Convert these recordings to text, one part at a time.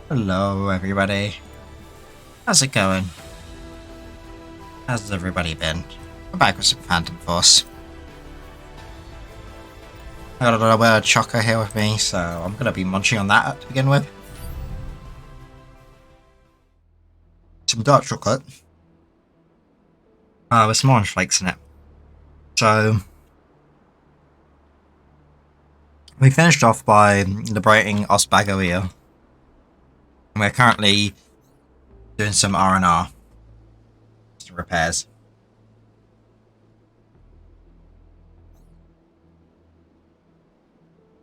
Hello, everybody. How's it going? How's everybody been? We're back with some Phantom Force. I got a little bit of choco here with me, so I'm going to be munching on that to begin with. Some dark chocolate. With some orange flakes in it. So, we finished off by liberating Osbagoia. And we're currently doing some R&R. Some repairs.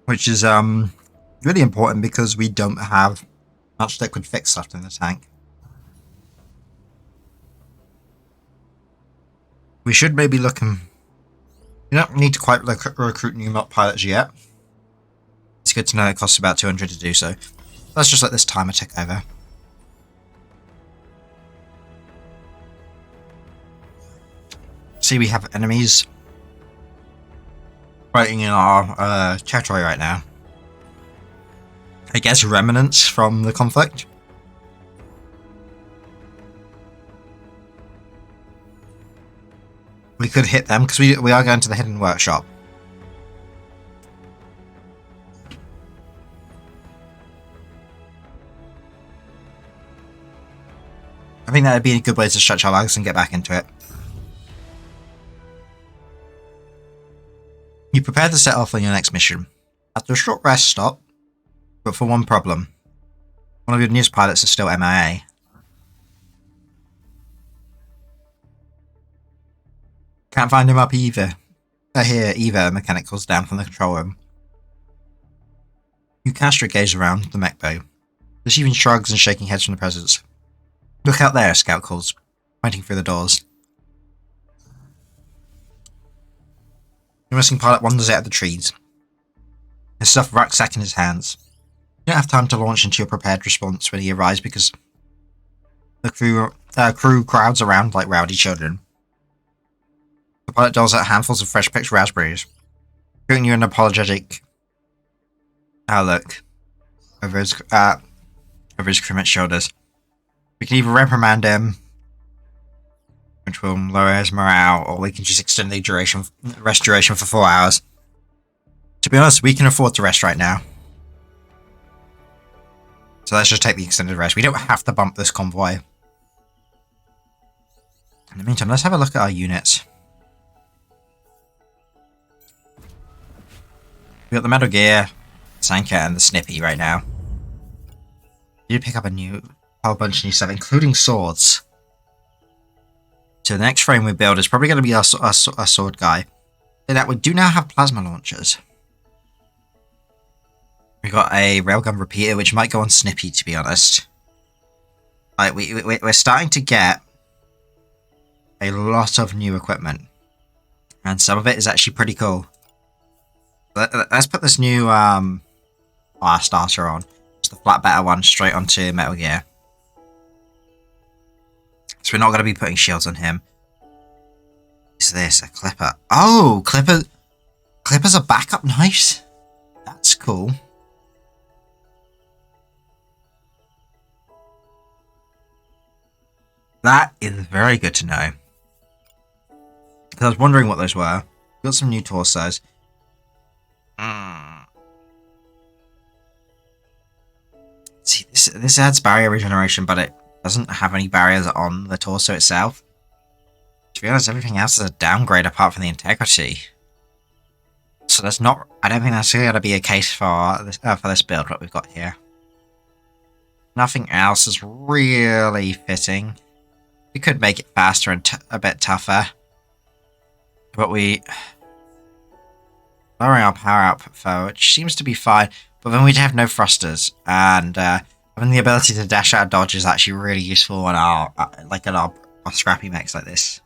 Which is really important because we don't have much liquid fix left in the tank. We should maybe look and... You don't need to quite recruit new mop pilots yet. It's good to know it costs about 200 to do so. Let's just let this timer tick over. See, we have enemies fighting in our territory right now. I guess remnants from the conflict. We could hit them because we are going to the hidden workshop. I think that would be a good way to stretch our legs and get back into it. You prepare to set off on your next mission. After a short rest stop, but for one problem. One of your newest pilots is still MIA. Can't find him up either. Here, either, mechanic calls down from the control room. You cast your gaze around the mech bay, receiving shrugs and shaking heads from the presence. Look out there, Scout calls, pointing through the doors. Your missing pilot wanders out of the trees, his stuffed rucksack in his hands. You don't have time to launch into your prepared response when he arrives because the crew crowds around like rowdy children. The pilot doles out handfuls of fresh picked raspberries, giving you an apologetic look over his crewmate's shoulders. We can either reprimand him, which will lower his morale, or we can just extend the rest duration for 4 hours. To be honest, we can afford to rest right now. So let's just take the extended rest. We don't have to bump this convoy. In the meantime, let's have a look at our units. We got the Metal Gear, Sanka, and the Snippy right now. You pick up a whole bunch of new stuff, including swords. So the next frame we build is probably going to be our sword guy. So that we do now have plasma launchers. We got a railgun repeater, which might go on Snippy, to be honest. Like we're starting to get a lot of new equipment, and some of it is actually pretty cool. Let's put this new fire starter on. It's the flat better one straight onto Metal Gear. So we're not going to be putting shields on him. Is this a Clipper? Oh, Clipper's a backup knife. That's cool. That is very good to know. Because I was wondering what those were. We got some new torsos. See, this adds barrier regeneration, but it doesn't have any barriers on the torso itself. To be honest, everything else is a downgrade apart from the integrity. So that's not... I don't think that's going to be a case for this build, what we've got here. Nothing else is really fitting. We could make it faster and a bit tougher. But lowering our power output for which seems to be fine. But then we'd have no thrusters. And having the ability to dash out of dodge is actually really useful on our scrappy mechs like this.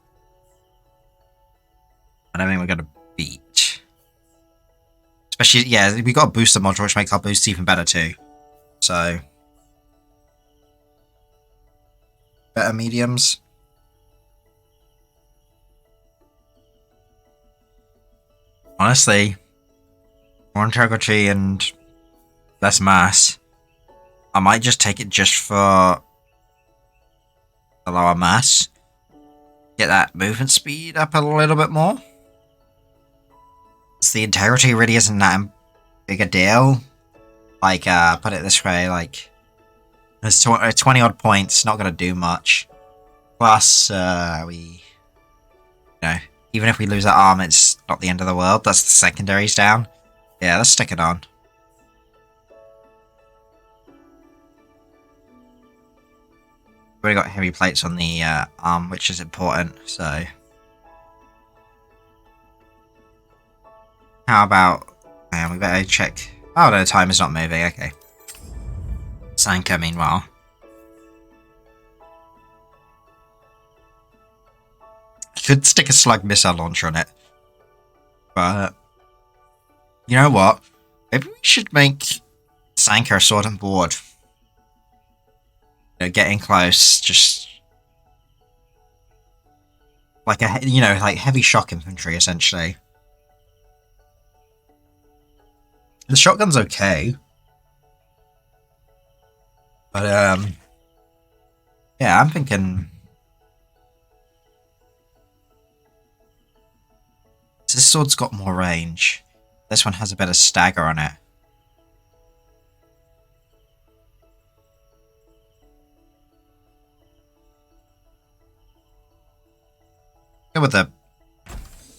I don't think we're going to beat. Especially, yeah, we got a booster module which makes our boosts even better too. So... better mediums. Honestly, more integrity and less mass. I might just take it just for the lower mass. Get that movement speed up a little bit more. The integrity really isn't that big a deal. Like, put it this way, like, there's 20 odd points, not gonna do much. Plus, you know, even if we lose that arm, it's not the end of the world. That's the secondaries down. Yeah, let's stick it on. We've already got heavy plates on the arm, which is important, so... How about... we better check... Oh no, time is not moving, okay. Sanka, meanwhile. Could stick a slug missile launcher on it. But... You know what? Maybe we should make Sanka a sword and board. You know, getting close, just... Like a, you know, like heavy shock infantry, essentially. The shotgun's okay. But, yeah, I'm thinking... This sword's got more range. This one has a better stagger on it. Go with the...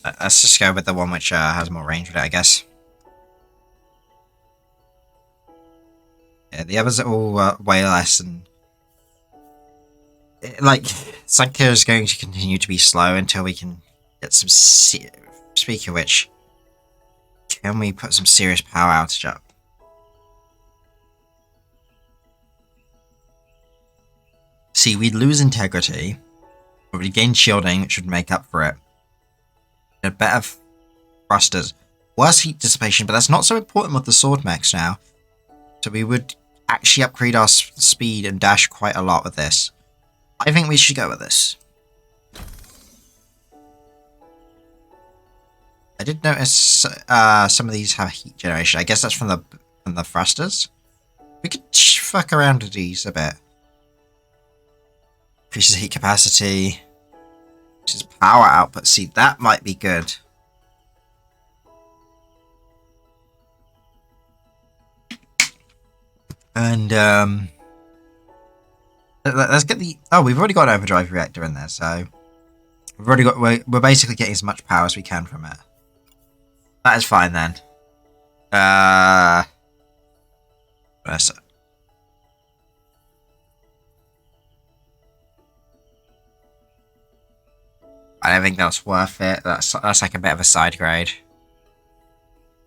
let's just go with the one which has more range with it, I guess. Yeah, the others are all way less, and... like, Sanka is going to continue to be slow until we can get some... Speaking of which, can we put some serious power outage up? See, we'd lose integrity, but we'd gain shielding, which would make up for it. A better thrusters. Worse heat dissipation, but that's not so important with the sword mechs now. So we would actually upgrade our speed and dash quite a lot with this. I think we should go with this. I did notice some of these have heat generation. I guess that's from the thrusters. We could fuck around with these a bit. Increases heat capacity. Increases power output. See, that might be good. And let's get the... Oh, we've already got an overdrive reactor in there, so we've already got... We're basically getting as much power as we can from it. That is fine then. I don't think that's worth it. That's like a bit of a side grade.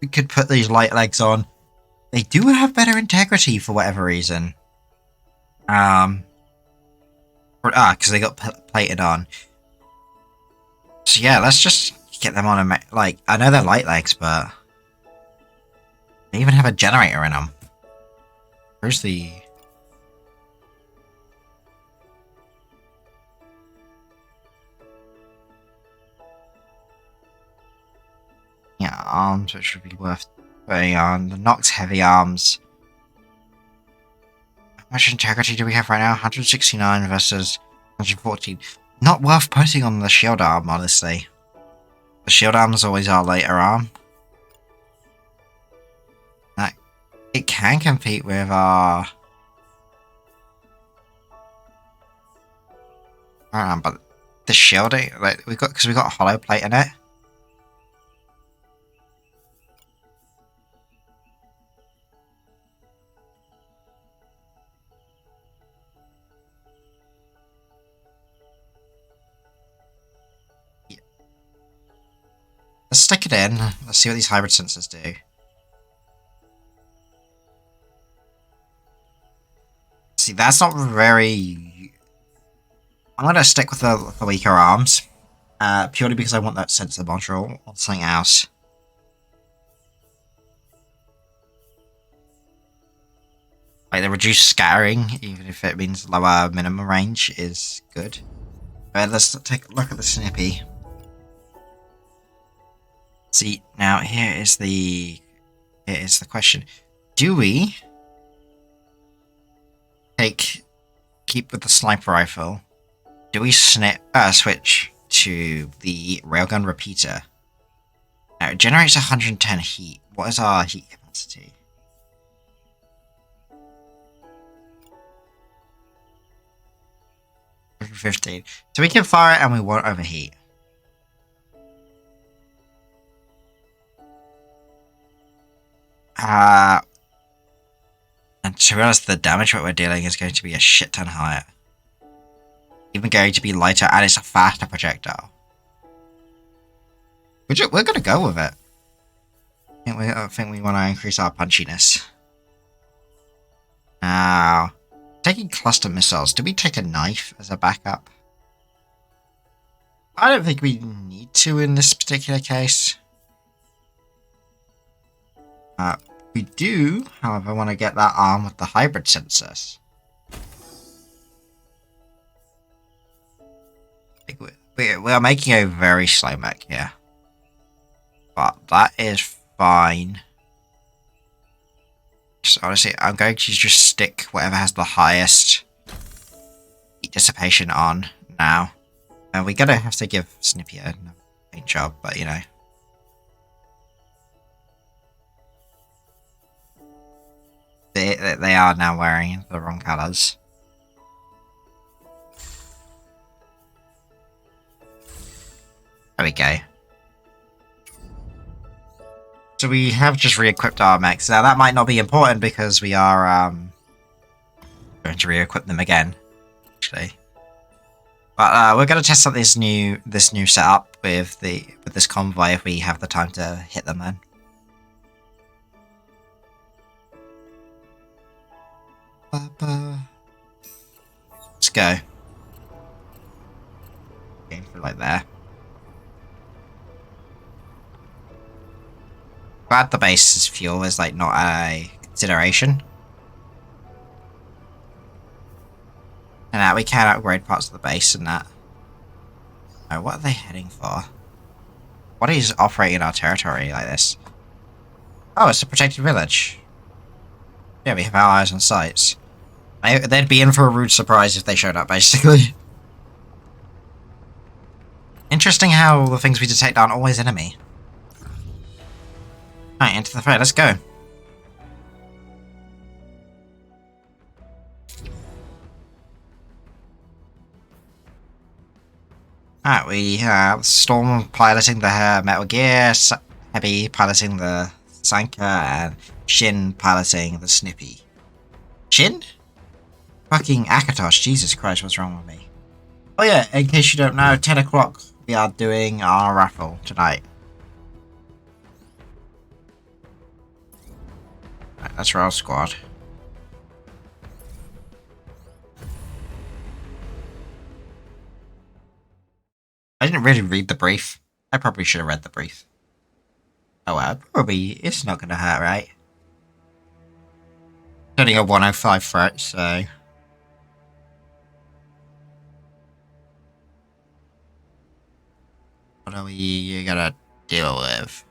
We could put these light legs on. They do have better integrity for whatever reason. Because they got plated on. So yeah, let's just get them on a... Like, I know they're light legs, but... They even have a generator in them. Where's the... Yeah, arms, which would be worth putting on. The Nox heavy arms. How much integrity do we have right now? 169 versus 114. Not worth putting on the shield arm, honestly. The shield arm is always our later arm. It can compete with our... but the shielding, like because we got a hollow plate in it. Yeah. Let's stick it in. Let's see what these hybrid sensors do. See, that's not very... I'm going to stick with the weaker arms. Purely because I want that sensor module or something else. Like, the reduced scattering, even if it means lower minimum range, is good. But let's take a look at the Snippy. See, now here is the question. Do we keep with the sniper rifle? Do we switch to the railgun repeater? Now, it generates 110 heat. What is our heat capacity? $115. So we can fire it and we won't overheat. And to be honest, the damage what we're dealing is going to be a shit ton higher. Even going to be lighter, and it's a faster projectile. We're gonna go with it. I think we want to increase our punchiness. Now, taking cluster missiles. Do we take a knife as a backup? I don't think we need to in this particular case. We do, however, want to get that arm with the hybrid sensors. We are making a very slow mech here. But that is fine. Just honestly, I'm going to just stick whatever has the highest heat dissipation on now. And we're gonna have to give Snippy a paint job, but you know. They are now wearing the wrong colours. There we go. So we have just re-equipped our mechs. Now that might not be important because we are going to re-equip them again, actually. But we're going to test out this new setup with this convoy if we have the time to hit them then. Let's go. Aim for like there. Glad the base's fuel is like not a consideration. And that we can upgrade parts of the base and that. Oh, what are they heading for? What is operating our territory like this? Oh, it's a protected village. Yeah, we have our eyes on sights. They'd be in for a rude surprise if they showed up, basically. Interesting how the things we detect aren't always enemy. Alright, into the fray, let's go. Alright, we have Storm piloting the Metal Gear, Heavy piloting the Sanka, and Shin piloting the Snippy. Shin? Fucking Akatosh, Jesus Christ, what's wrong with me? Oh yeah, in case you don't know, 10 o'clock we are doing our raffle tonight. Right, that's Royal Squad. I didn't really read the brief. I probably should have read the brief. Oh well, probably it's not gonna hurt, right? It's only a 105 threat, so... What are we gonna deal with?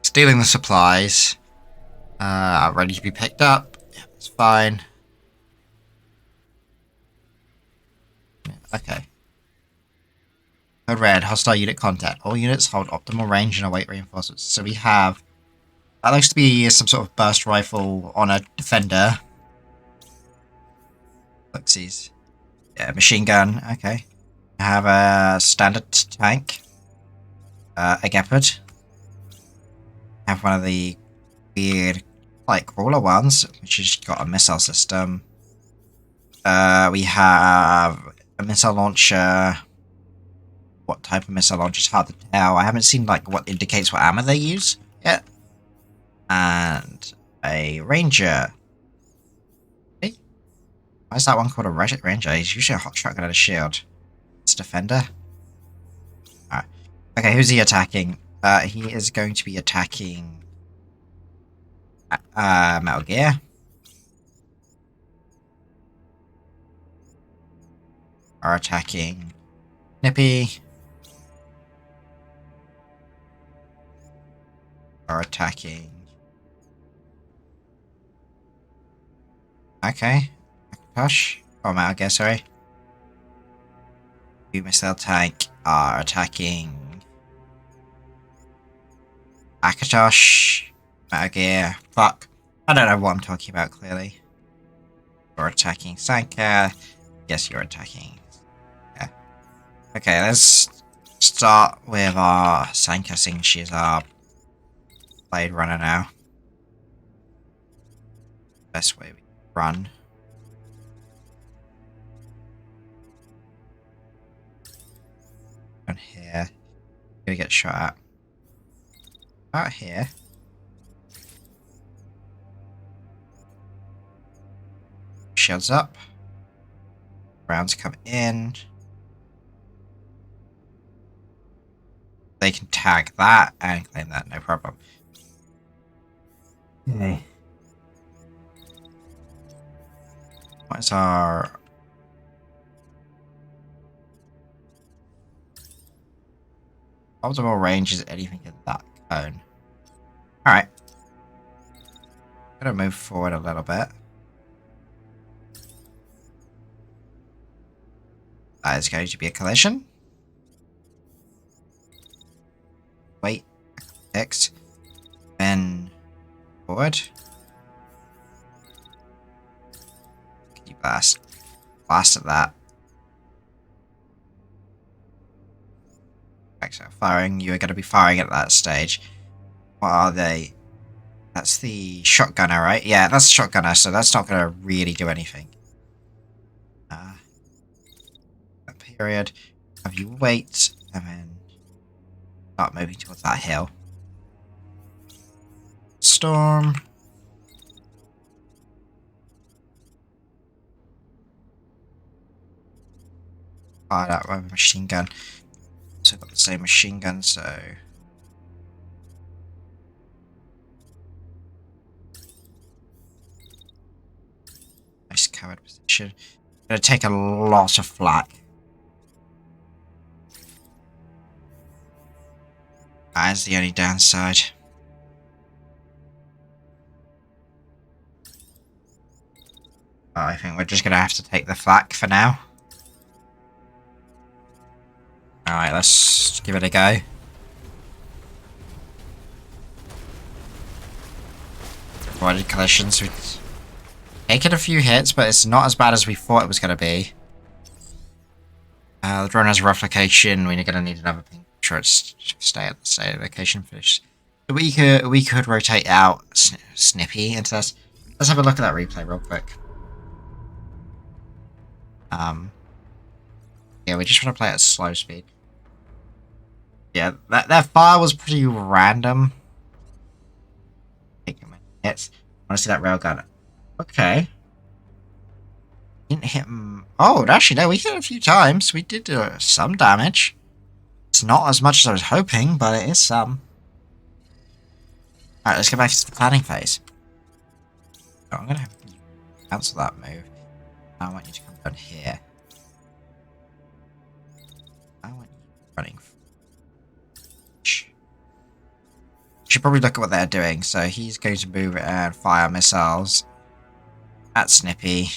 Stealing the supplies. Ready to be picked up. Yeah, that's fine. Okay. Code red, hostile unit contact. All units hold optimal range and await reinforcements. So we have... That looks to be some sort of burst rifle on a defender. Look-sees. Yeah, machine gun. Okay. I have a standard tank. A Gepard. I have one of the weird, like, crawler ones, which has got a missile system. We have a missile launcher. What type of missile launcher is hard to tell. I haven't seen, like, what indicates what ammo they use yet. And a ranger. Hey, why is that one called a ranger? He's usually a hot shotgun and a shield. It's a defender. Alright. Okay, who's he attacking? He is going to be attacking Metal Gear. Are attacking Nippy. Are attacking... Okay. Macintosh. Oh, Metal Gear, sorry. You missile tank are attacking Akatosh. Metal Gear. Fuck. I don't know what I'm talking about clearly. You're attacking Sanka. Yes, you're attacking. Yeah. Okay, let's start with our Sanka, seeing she's our Blade Runner now. Best way we can run. Down here. Gonna get shot at. Out here. Shields up. Rounds come in. They can tag that and claim that, no problem. Okay. What is our... optimal range is anything in that cone. Alright. Gonna move forward a little bit. That is going to be a collision. Wait. X. Then forward. Can you blast? Blast at that. So firing, you are going to be firing at that stage. What are they? That's the shotgunner, right? Yeah, that's the shotgunner, so that's not going to really do anything. That period. Have you wait, and then start moving towards that hill. Storm. Fire that with a machine gun. So got the same machine gun, so nice covered position. Gonna take a lot of flak. That is the only downside. I think we're just gonna have to take the flak for now. Alright, let's give it a go. Avoided collisions. We've taken a few hits, but it's not as bad as we thought it was going to be. The drone has a replication. We're going to need another thing. Sure, it's stay at the same location. Finish. We could rotate out Snippy into this. Let's have a look at that replay real quick. Yeah, we just want to play at slow speed. Yeah, that fire was pretty random. Taking my hits. I want to see that railgun. Okay. Didn't hit him. Oh, actually, no, we hit it a few times. We did do some damage. It's not as much as I was hoping, but it is some. Alright, let's go back to the planning phase. Oh, I'm going to cancel that move. I want you to come down here. I want you running. Should probably look at what they're doing. So he's going to move and fire missiles at Snippy.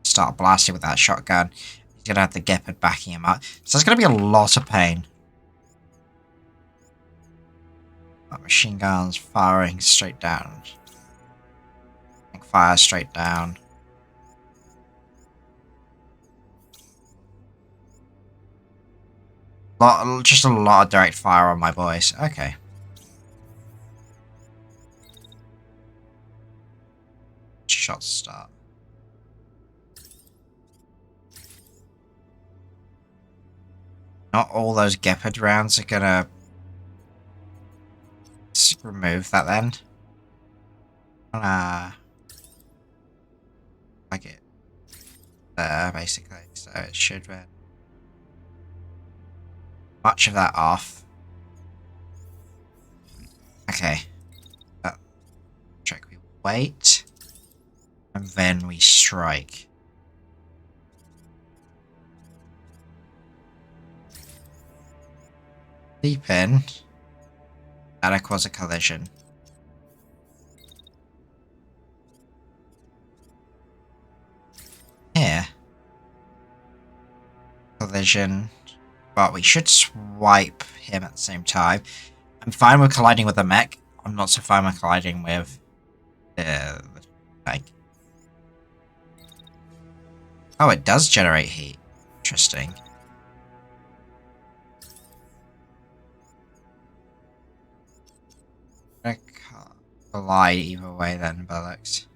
Start blasting with that shotgun. He's going to have the Gepard backing him up. So there's going to be a lot of pain. Machine guns firing straight down. Fire straight down. Just a lot of direct fire on my boys. Okay. Shots start. Not all those Gepard rounds are gonna remove that then. Like it there basically, so it should be much of that off. Okay. Check we wait. And then we strike. Deep in. That'll cause a collision. collision, but we should swipe him at the same time. I'm fine with colliding with the mech. I'm not so fine with colliding with the tank. Oh, it does generate heat. Interesting. I can't collide either way then, Bullocks.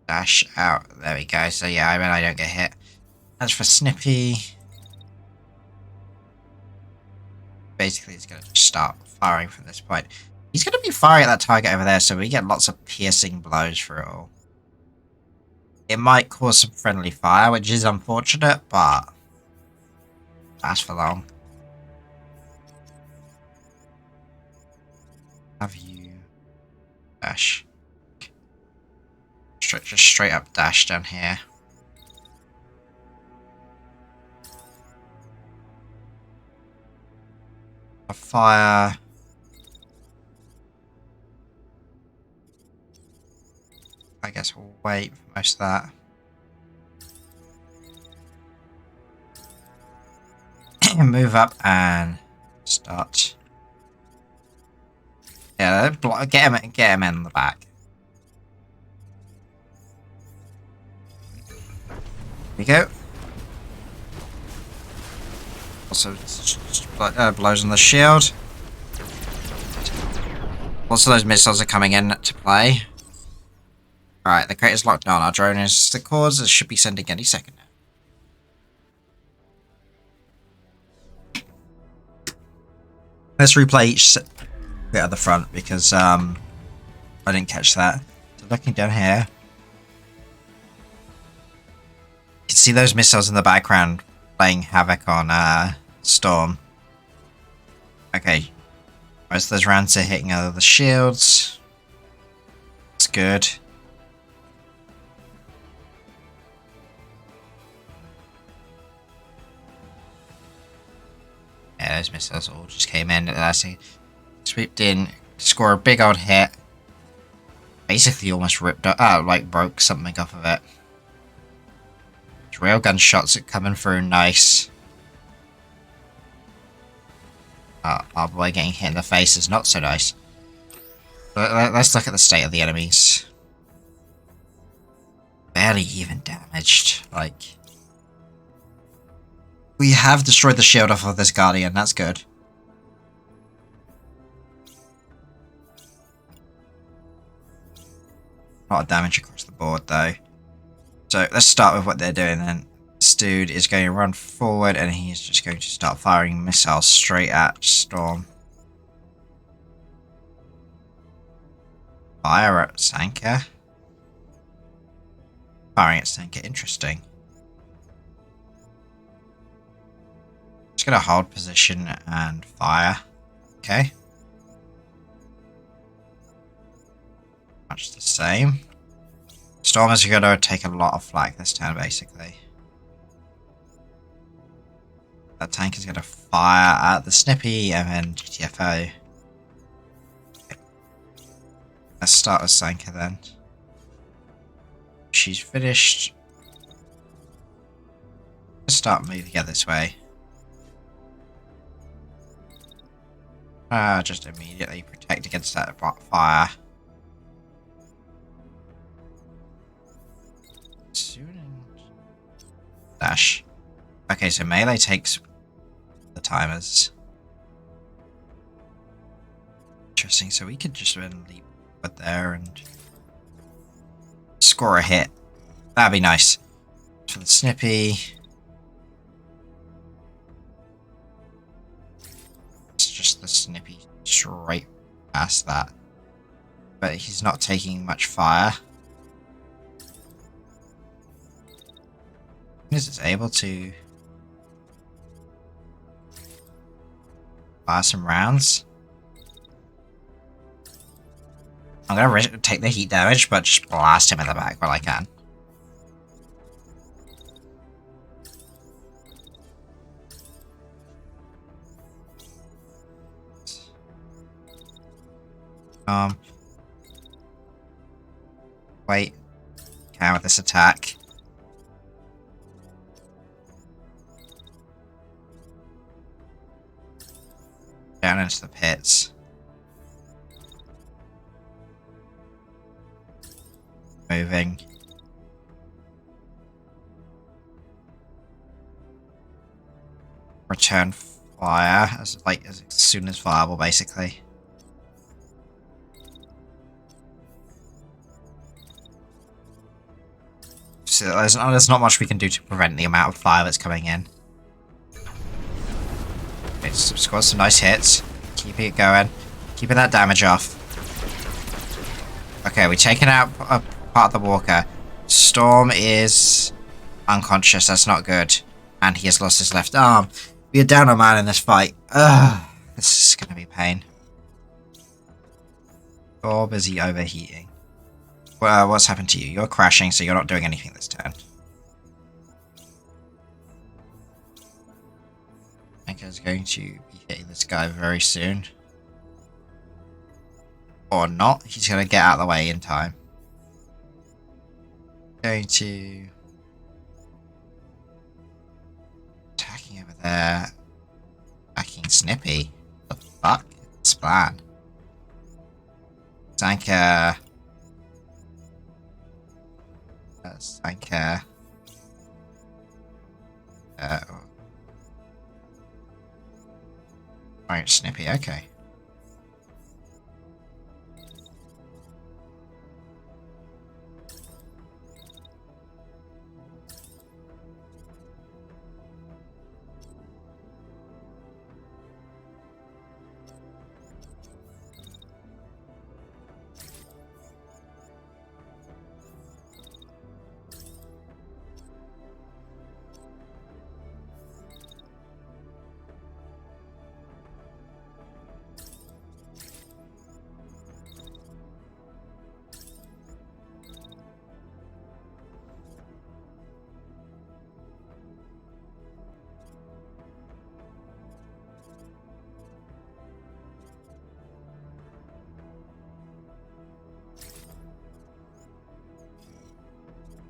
Dash out. There we go. So yeah, I mean I don't get hit. As for Snippy, basically he's going to just start firing from this point. He's going to be firing at that target over there, so we get lots of piercing blows for it all. It might cause some friendly fire, which is unfortunate, but lasts for long. Have you dash? Just straight up dash down here. A fire. I guess we'll wait for most of that. Move up and start. Yeah, get him in the back. There we go. Also, blows on the shield. Also, those missiles are coming in to play. Alright, the crate is locked down. Our drone is the cause. It should be sending any second now. Let's replay each bit at the front because I didn't catch that. So looking down here, you can see those missiles in the background playing havoc on Storm. Okay, most of those rounds are hitting the shields. That's good. Yeah, those missiles all just came in. Sweeped in, score a big old hit. Basically almost ripped out, like broke something off of it. Railgun shots are coming through nice. Our boy getting hit in the face is not so nice. But let's look at the state of the enemies. Barely even damaged, like... We have destroyed the shield off of this Guardian, that's good. A lot of damage across the board though. So let's start with what they're doing then. This dude is going to run forward and he's just going to start firing missiles straight at Storm. Fire at Sanka. Firing at Sanka, interesting. Just gonna hold position and fire. Okay. Much the same. Storm is gonna take a lot of flak this turn, basically. That tank is gonna fire at the Snippy and then GTFO. Okay. Let's start with Sanka then. She's finished. Let's start moving it this way. Just immediately protect against that fire. Dash. Okay, so melee takes the timers. Interesting, so we could just then leap up there and score a hit. That'd be nice. For the Snippy. It's just the Snippy straight past that. But he's not taking much fire. Is it able to fire some rounds? I'm gonna take the heat damage, but just blast him in the back while I can. Wait. Counter this attack. Down into the pits. Moving. Return fire as soon as viable, basically. So there's not much we can do to prevent the amount of fire that's coming in. It's scored some nice hits. Keeping it going. Keeping that damage off. Okay, we're taking out a part of the walker. Storm is unconscious. That's not good. And he has lost his left arm. We are down a man in this fight. Ugh. This is going to be pain. You're busy overheating. Well, what's happened to you? You're crashing, so you're not doing anything this turn. Anchor's going to be hitting this guy very soon. Or not. He's going to get out of the way in time. Going to... attacking over there. Attacking Snippy. What the fuck? It's plan. Sanka. Sanka. Right, Snippy, okay.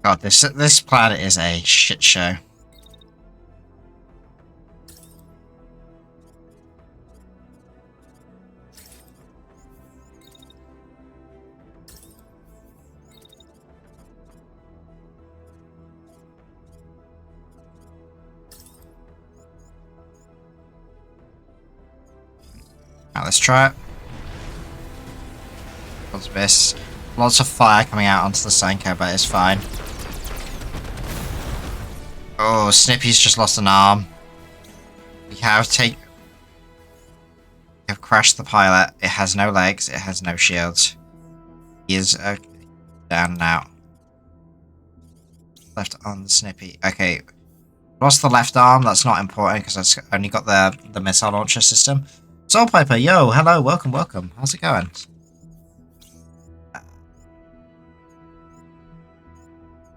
God, this planet is a shit show. Now let's try it. What's this? Lots of fire coming out onto the Sanka, but it's fine. Oh, Snippy's just lost an arm. We have crashed the pilot. It has no legs. It has no shields. He is down now. Left on the Snippy. Okay, lost the left arm. That's not important because I've only got the missile launcher system. Soul Piper, yo, hello, welcome, welcome. How's it going?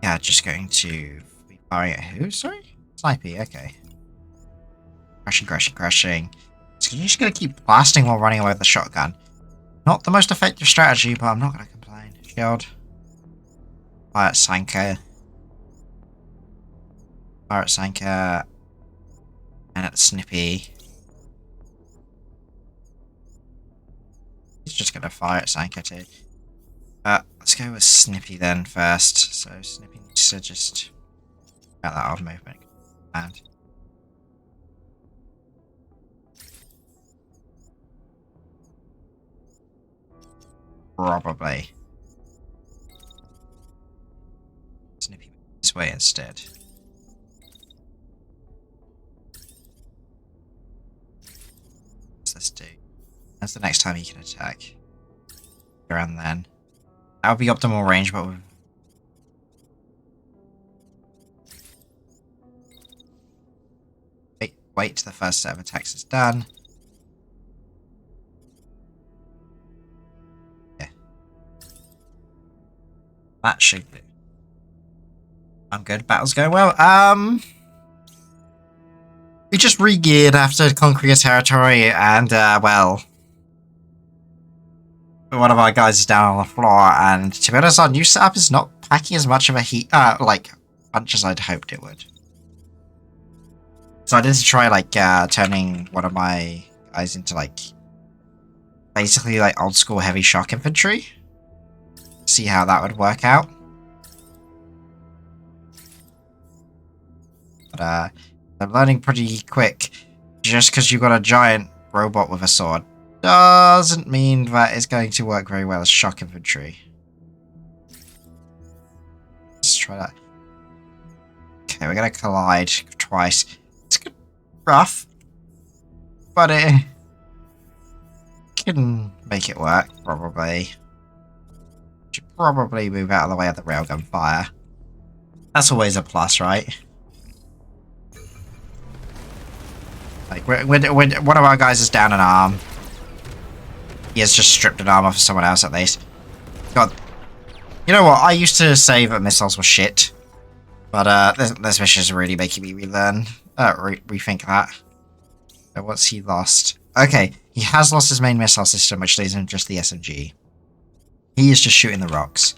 Yeah, just going to be firing at who? Sorry? Snipey, okay. Crashing, crashing, crashing. So you're just going to keep blasting while running away with the shotgun. Not the most effective strategy, but I'm not going to complain. Shield. Fire at Sanka. Fire at Sanka. And at Snippy. He's just going to fire at Sanka too. Let's go with Snippy then first. So Snippy needs to just get that off movement. And probably Snippy this way instead. What's this do? That's the next time he can attack. Around then. That would be optimal range, but wait till the first set of attacks is done. Yeah. That should do. I'm good. Battle's going well. We just re-geared after conquering a territory and, well, one of our guys is down on the floor, and to be honest, our new setup is not packing as much of a heat, like, punch as I'd hoped it would. So I did try, like, turning one of my guys into, like, basically, like, old school heavy shock infantry. See how that would work out. But, I'm learning pretty quick. Just because you've got a giant robot with a sword doesn't mean that it's going to work very well as shock infantry. Let's try that. Okay, we're going to collide twice. It's rough, but it can make it work, probably. Should probably move out of the way of the railgun fire. That's always a plus, right? Like, when one of our guys is down an arm, he has just stripped an arm off of someone else at least. God. You know what, I used to say that missiles were shit. But, this mission is really making me relearn, rethink that. So what's he lost? Okay, he has lost his main missile system, which leaves him just the SMG. He is just shooting the rocks.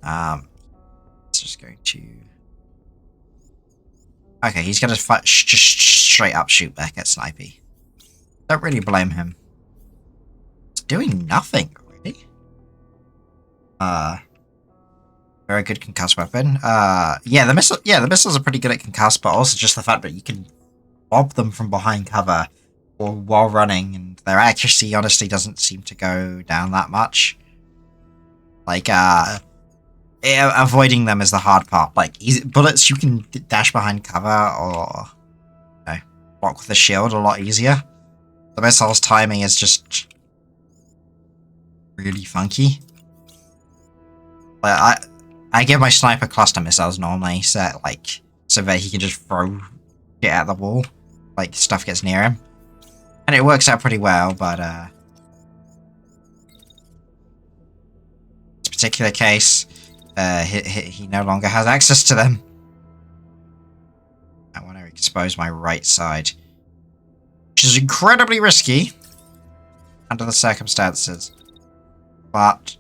It's just going to... Okay, he's gonna just straight up shoot back at Snipey. Don't really blame him. It's doing nothing, really. Very good concuss weapon. Yeah, the missiles are pretty good at concuss, but also just the fact that you can bob them from behind cover or while running, and their accuracy honestly doesn't seem to go down that much. Like, avoiding them is the hard part. Like, bullets you can dash behind cover or, you know, block with the shield a lot easier. The missile's timing is just really funky. Like, I give my sniper cluster missiles normally, so that he can just throw shit at the wall, like stuff gets near him, and it works out pretty well. But this particular case, he no longer has access to them. I want to expose my right side, which is incredibly risky under the circumstances, but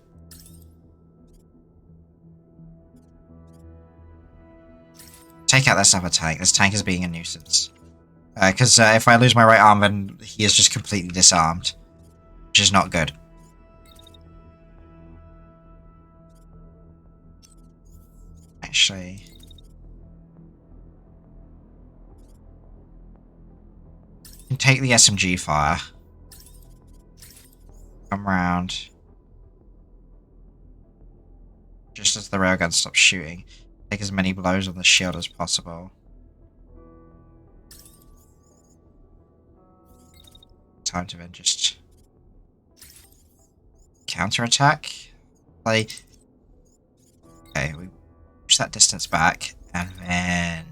take out this other tank. This tank is being a nuisance. Because if I lose my right arm, then he is just completely disarmed, which is not good. Actually, you can take the SMG fire. Come round. Just as the railgun stops shooting. Take as many blows on the shield as possible. Time to then just counterattack. Like, okay, we push that distance back, and then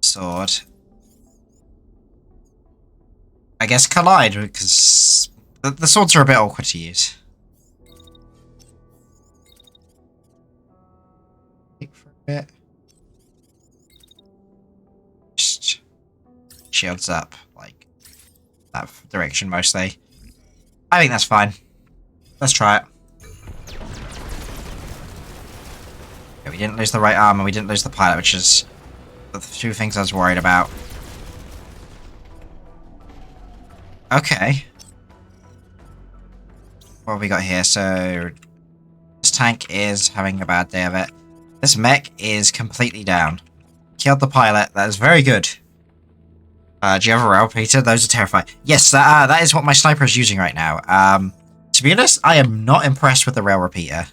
sword. I guess collide, because the swords are a bit awkward to use. For a bit. Just shields up, like that direction mostly. I think that's fine. Let's try it. Okay, we didn't lose the right arm and we didn't lose the pilot, which is the two things I was worried about. Okay. What have we got here? So, this tank is having a bad day of it. This mech is completely down. Killed the pilot. That is very good. Do you have a rail repeater? Those are terrifying. Yes, that is what my sniper is using right now. To be honest, I am not impressed with the rail repeater.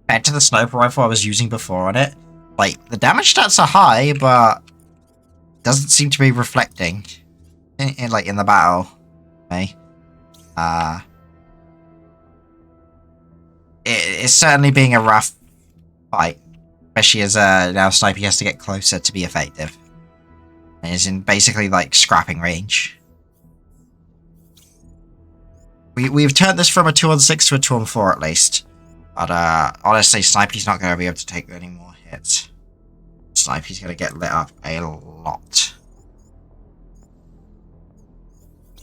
Compared to the sniper rifle I was using before on it. Like, the damage stats are high, but doesn't seem to be reflecting in the battle. Okay. It's certainly being a rough fight. Especially as now Snipey has to get closer to be effective. And is in basically like scrapping range. We've turned this from a 2-on-6 to a 2-on-4 at least. But honestly, Snipey's not going to be able to take any more hits. Snipey's going to get lit up a lot.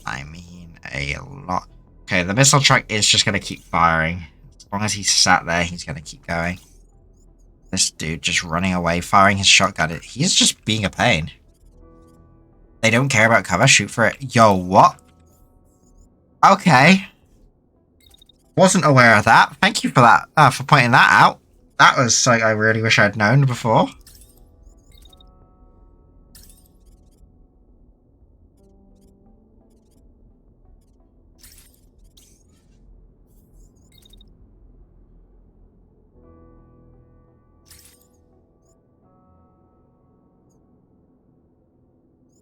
I mean, a lot. Okay, the missile truck is just going to keep firing. As long as he's sat there, he's going to keep going. This dude just running away, firing his shotgun. He's just being a pain. They don't care about cover. Shoot for it. Yo, what? Okay. Wasn't aware of that. Thank you for that, for pointing that out. That was something I really wish I'd known before.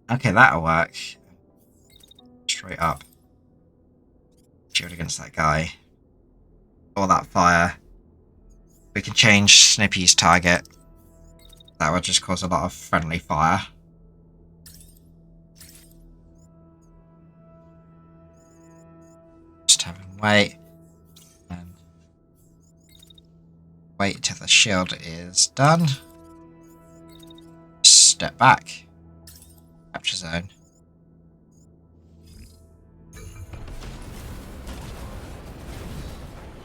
Okay, that'll work. Straight up. Shoot against that guy. Or that fire. We can change Snippy's target. That would just cause a lot of friendly fire. Just have him wait. And wait till the shield is done. Step back. Capture zone.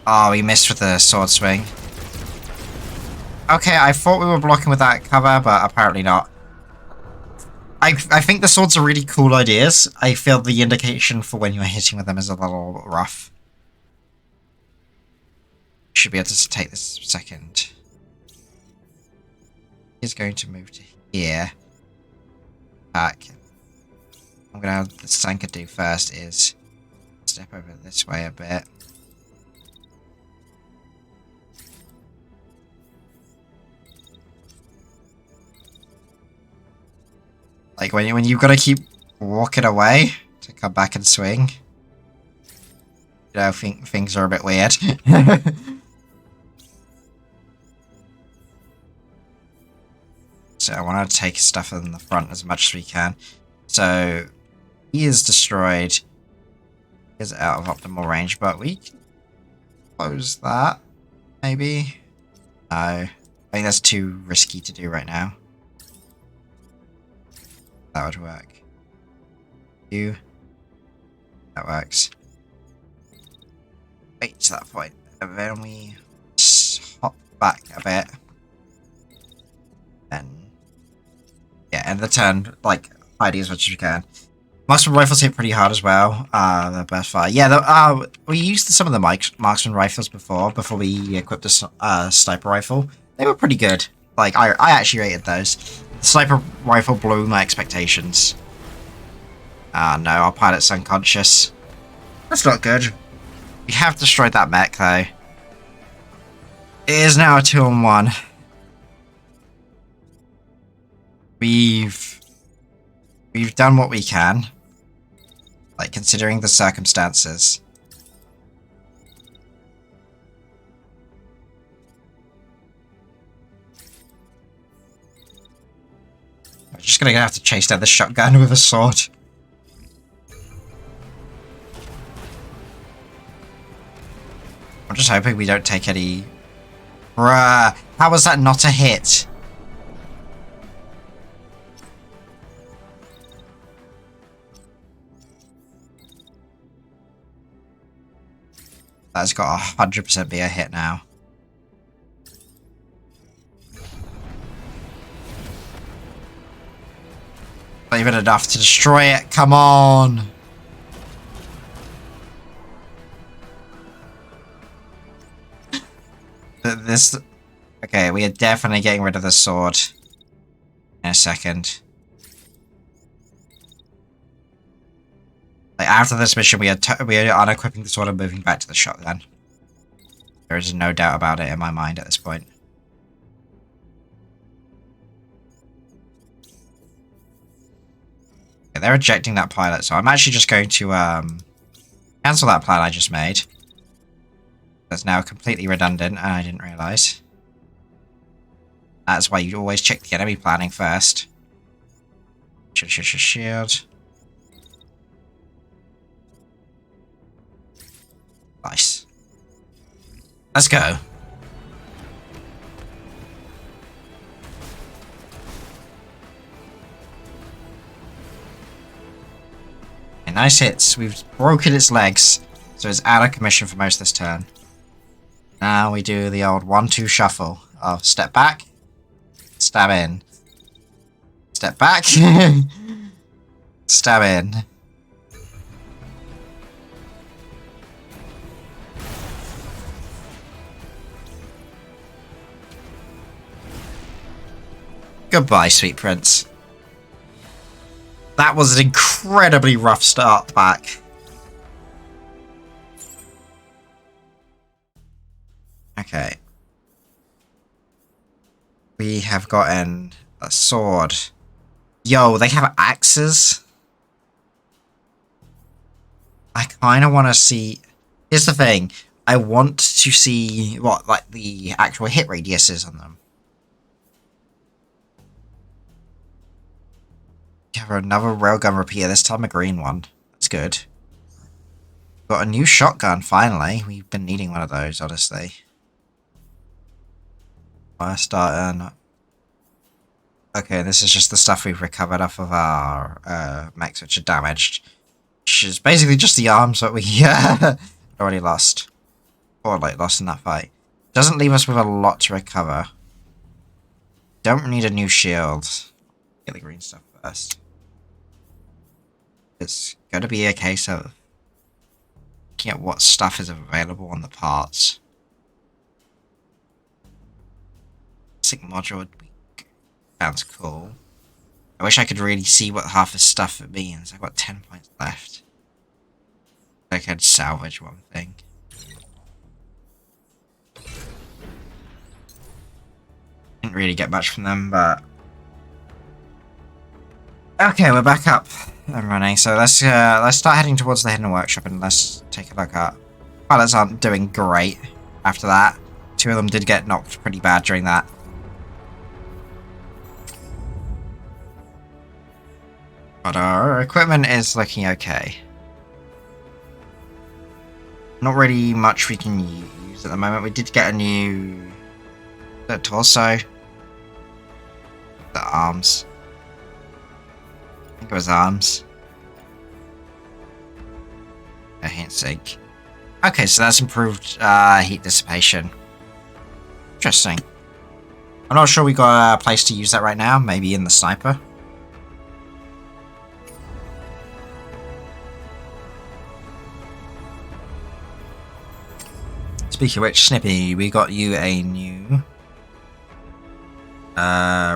Oh, he missed with the sword swing. Okay, I thought we were blocking with that cover, but apparently not. I think the swords are really cool ideas. I feel the indication for when you're hitting with them is a little rough. Should be able to take this second. He's going to move to here. Back. I'm gonna have the Sanka do first is step over this way a bit. Like when you've got to keep walking away to come back and swing. You know, things are a bit weird. So I want to take stuff in the front as much as we can. So he is destroyed. He is out of optimal range, but we can close that. Maybe. No. I think that's too risky to do right now. That would work. You. That works. Wait to that point. And then we hop back a bit. Then. Yeah, end the turn, like, hide as much as you can. Marksman rifles hit pretty hard as well. The burst fire. Yeah, we used some of the marksman rifles before we equipped a sniper rifle. They were pretty good. Like, I actually rated those. The sniper rifle blew my expectations. Ah, no, our pilot's unconscious. That's not good. We have destroyed that mech, though. It is now a 2-on-1. We've done what we can. Like, considering the circumstances. We're just gonna have to chase down the shotgun with a sword. I'm just hoping we don't take any... Bruh, how was that not a hit? That's got 100% be a hit now. Not even enough to destroy it. Come on. This... Okay, we are definitely getting rid of the sword in a second. Like, after this mission, we are unequipping the sword and moving back to the shotgun. There is no doubt about it in my mind at this point. Okay, they're ejecting that pilot, so I'm actually just going to cancel that plan I just made. That's now completely redundant, and I didn't realise. That's why you always check the enemy planning first. Shield. Nice. Let's go. Okay, nice hits. We've broken its legs, so it's out of commission for most of this turn. Now we do the old 1-2 shuffle of step back, stab in, step back, stab in. Goodbye, sweet prince. That was an incredibly rough start back. Okay. We have gotten a sword. Yo, they have axes? I kind of want to see... Here's the thing. I want to see what, like, the actual hit radius is on them. We have another railgun repeater, this time a green one. That's good. Got a new shotgun, finally. We've been needing one of those, honestly. Fire starter. Okay, this is just the stuff we've recovered off of our mechs, which are damaged. Which is basically just the arms that we already lost. Or, like, lost in that fight. Doesn't leave us with a lot to recover. Don't need a new shield. Get the green stuff first. It's going to be a case of looking at what stuff is available on the parts. Basic module would be... Sounds cool. I wish I could really see what half the stuff it means. I've got 10 points left. I could salvage one thing. Didn't really get much from them, but... Okay, we're back up and running, so let's start heading towards the hidden workshop and let's take a look at... Pilots aren't doing great after that. 2 of them did get knocked pretty bad during that. But our equipment is looking okay. Not really much we can use at the moment. We did get a new... The torso. The arms. I think it was arms. A heat sink. Okay, so that's improved heat dissipation. Interesting. I'm not sure we got a place to use that right now. Maybe in the sniper. Speaking of which, Snippy, we got you a new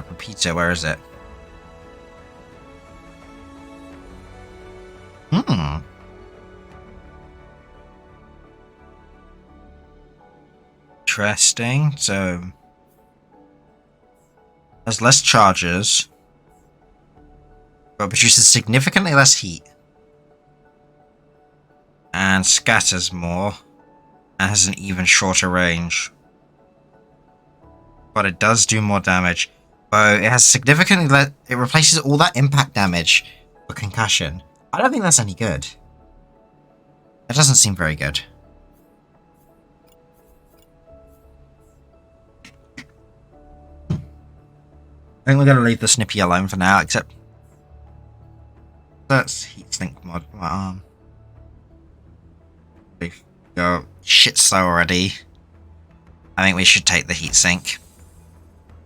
repeater. Where is it? Interesting. So has less charges, but produces significantly less heat. And scatters more. And has an even shorter range. But it does do more damage. So it has significantly less... It replaces all that impact damage for concussion. I don't think that's any good. It doesn't seem very good. I think we're going to leave the Snippy alone for now, except... Let's heat sink mod my arm. Go shit slow already. I think we should take the heatsink.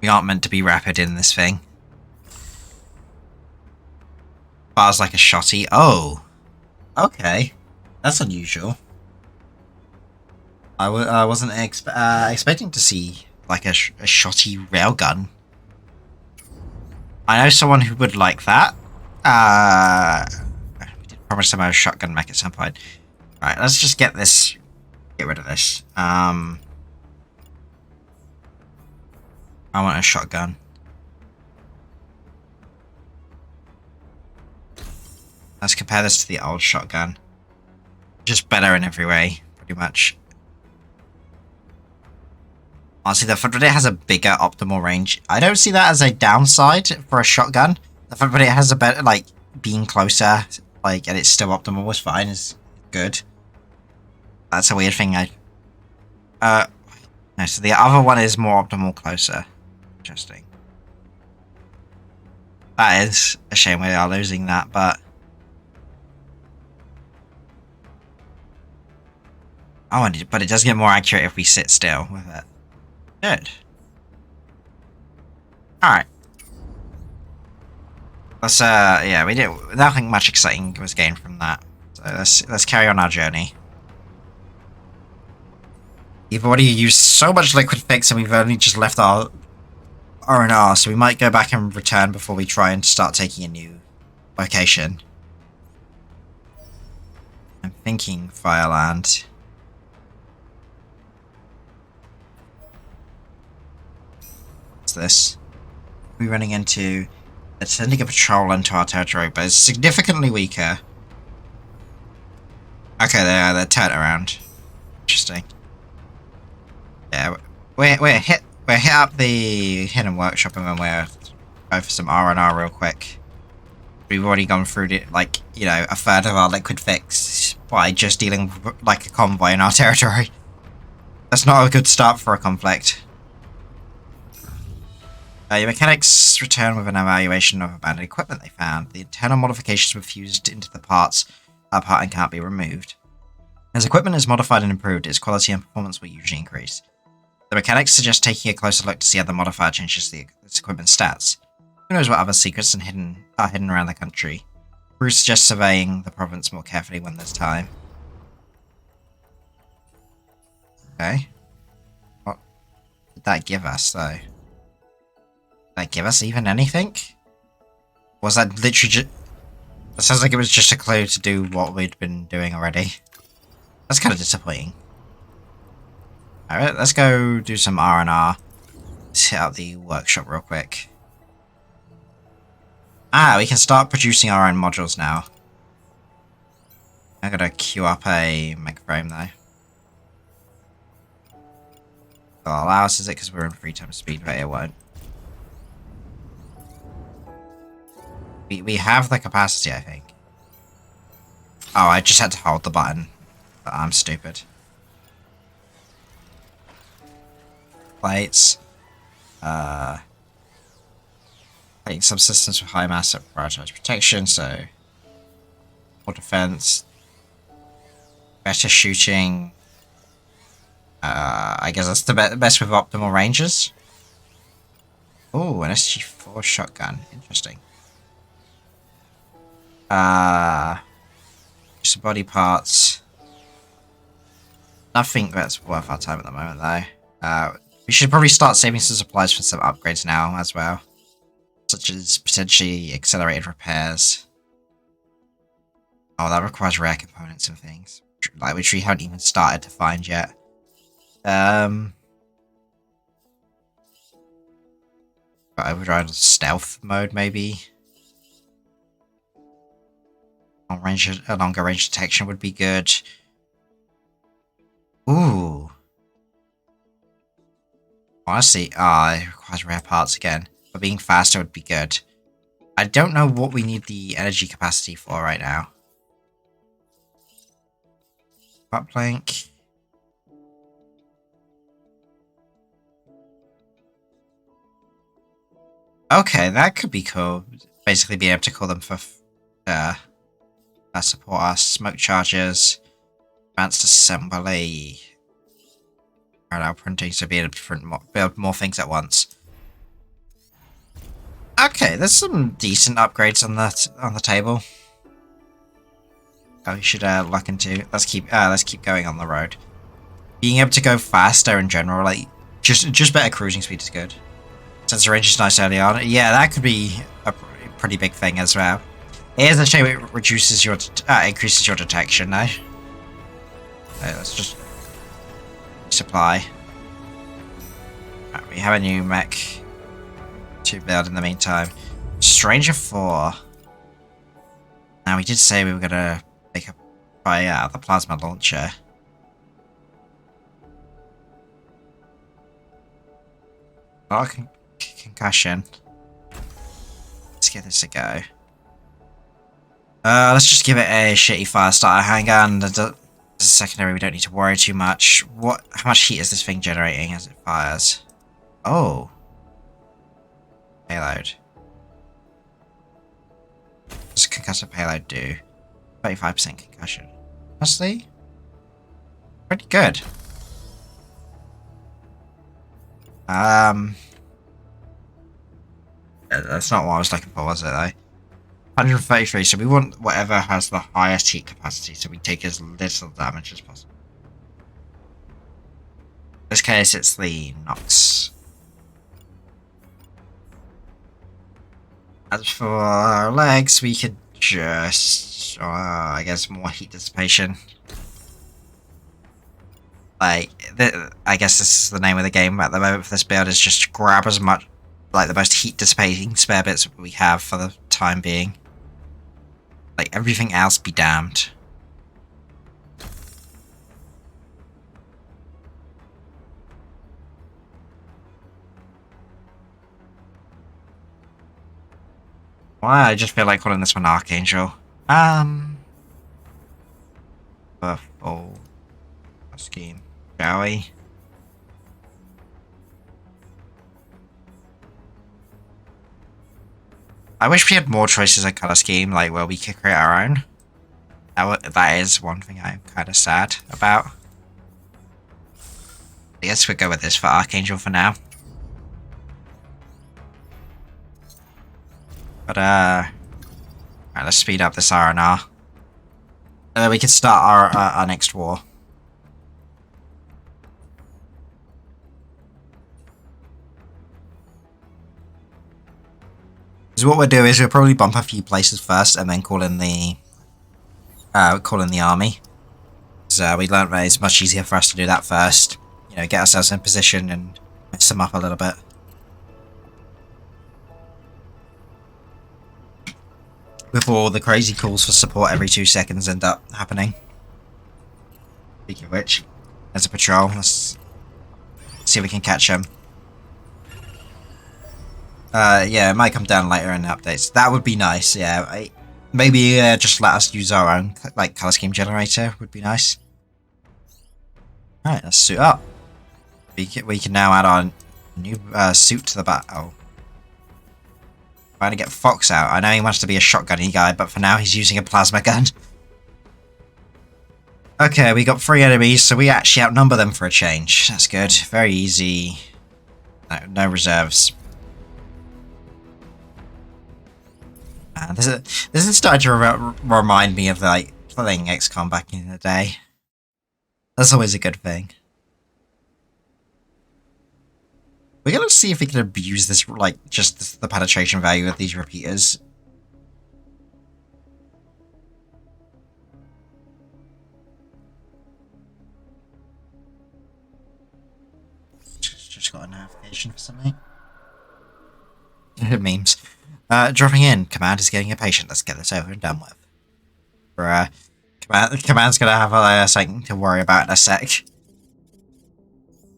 We aren't meant to be rapid in this thing. Fires like a shotty. Oh! Okay. That's unusual. I wasn't expecting to see like a shotty railgun. I know someone who would like that. We did promise them a shotgun mech at some point. Alright, let's just get this... Get rid of this. I want a shotgun. Let's compare this to the old shotgun. Just better in every way, pretty much. Honestly, the fact that it has a bigger optimal range, I don't see that as a downside for a shotgun. The fact that it has a better, like, being closer, like, and it's still optimal is fine, is good. That's a weird thing. No, so the other one is more optimal closer. Interesting. That is a shame we are losing that, but Oh, but it does get more accurate if we sit still with it. Good. Alright. Let's, yeah, we didn't... Nothing much exciting was gained from that. So let's carry on our journey. We've already used so much liquid fix and we've only just left our R&R, so we might go back and return before we try and start taking a new location. I'm thinking Fireland. What's this? We're running into... It's sending a patrol into our territory, but it's significantly weaker. Okay, they're turned around. Interesting. Yeah, we're hit up the hidden workshop and then we're go for some R&R real quick. We've already gone through like, you know, a third of our liquid fix by just dealing with, like, a convoy in our territory. That's not a good start for a conflict. Your mechanics return with an evaluation of abandoned equipment they found. The internal modifications were fused into the parts that part and can't be removed. As equipment is modified and improved, its quality and performance will usually increase. The mechanics suggest taking a closer look to see how the modifier changes its equipment's stats. Who knows what other secrets are hidden around the country? Bruce suggests surveying the province more carefully when there's time. Okay. What did that give us, though? Did that give us even anything? Was that literally just... It sounds like it was just a clue to do what we'd been doing already. That's kind of disappointing. Alright, let's go do some R&R. Let's hit out the workshop real quick. Ah, we can start producing our own modules now. I gotta queue up a mech frame though. It'll allow us, is it? Because we're in 3 times speed, but it won't. We have the capacity, I think. Oh, I just had to hold the button. But I'm stupid. Plates. Plating subsystems with high mass that prioritize protection, so more defense. Better shooting. I guess that's the best with optimal ranges. Oh, an SG4 shotgun. Interesting. Some body parts. Nothing that's worth our time at the moment, though. We should probably start saving some supplies for some upgrades now, as well. Such as potentially accelerated repairs. Oh, that requires rare components and things. Like, which we haven't even started to find yet. Overdrive stealth mode, maybe. A longer range detection would be good. Ooh. Honestly, it requires rare parts again. But being faster would be good. I don't know what we need the energy capacity for right now. Uplink. Okay, that could be cool. Basically being able to call them for support us. Smoke charges. Advanced assembly. Parallel printing, so being able to build more things at once. Okay, there's some decent upgrades on the table. Oh, we should look into. Let's keep going on the road. Being able to go faster in general, like just better cruising speed is good. Since the range is nice early on, yeah, that could be a pretty big thing as well. It is a shame it reduces your increases your detection though. Okay, let's just supply. Right, we have a new mech to build in the meantime. Stranger 4. Now we did say we were gonna try out the plasma launcher. Oh, concussion. Let's give this a go. Let's just give it a shitty fire starter handgun. As a secondary, we don't need to worry too much. How much heat is this thing generating as it fires? Oh. Payload. What does a concussive payload do? 35% concussion. Honestly? Pretty good. That's not what I was looking for, was it, though? 133, so we want whatever has the highest heat capacity, so we take as little damage as possible. In this case, it's the Nox. As for our legs, we could just, I guess, more heat dissipation. Like, I guess this is the name of the game at the moment for this build, is just grab as much, like, the most heat dissipating spare bits we have for the time being. Like, everything else be damned. Why? I just feel like calling this one Archangel. The full scheme, shall we? I wish we had more choices of color scheme, like where we could create our own. That is one thing I'm kind of sad about. I guess we'll go with this for Archangel for now. But, alright, let's speed up this R&R. We can start our next war. So what we'll do is we'll probably bump a few places first, and then call in the army. So we learned that it's much easier for us to do that first. You know, get ourselves in position and mess them up a little bit. Before the crazy calls for support every 2 seconds end up happening. Speaking of which, there's a patrol. Let's see if we can catch him. Yeah, it might come down later in the updates. That would be nice, yeah. Maybe just let us use our own, like, color scheme generator would be nice. Alright, let's suit up. We can now add our new suit to the battle. Trying to get Fox out. I know he wants to be a shotgunny guy, but for now he's using a plasma gun. Okay, we got 3 enemies, so we actually outnumber them for a change. That's good. Very easy. No reserves. This is starting to remind me of, like, playing XCOM back in the day. That's always a good thing. We're gonna see if we can abuse this, like, just the penetration value of these repeaters. Just got a notification for something. Memes. Dropping in. Command is getting impatient. Let's get this over and done with. Command's gonna have something to worry about in a sec.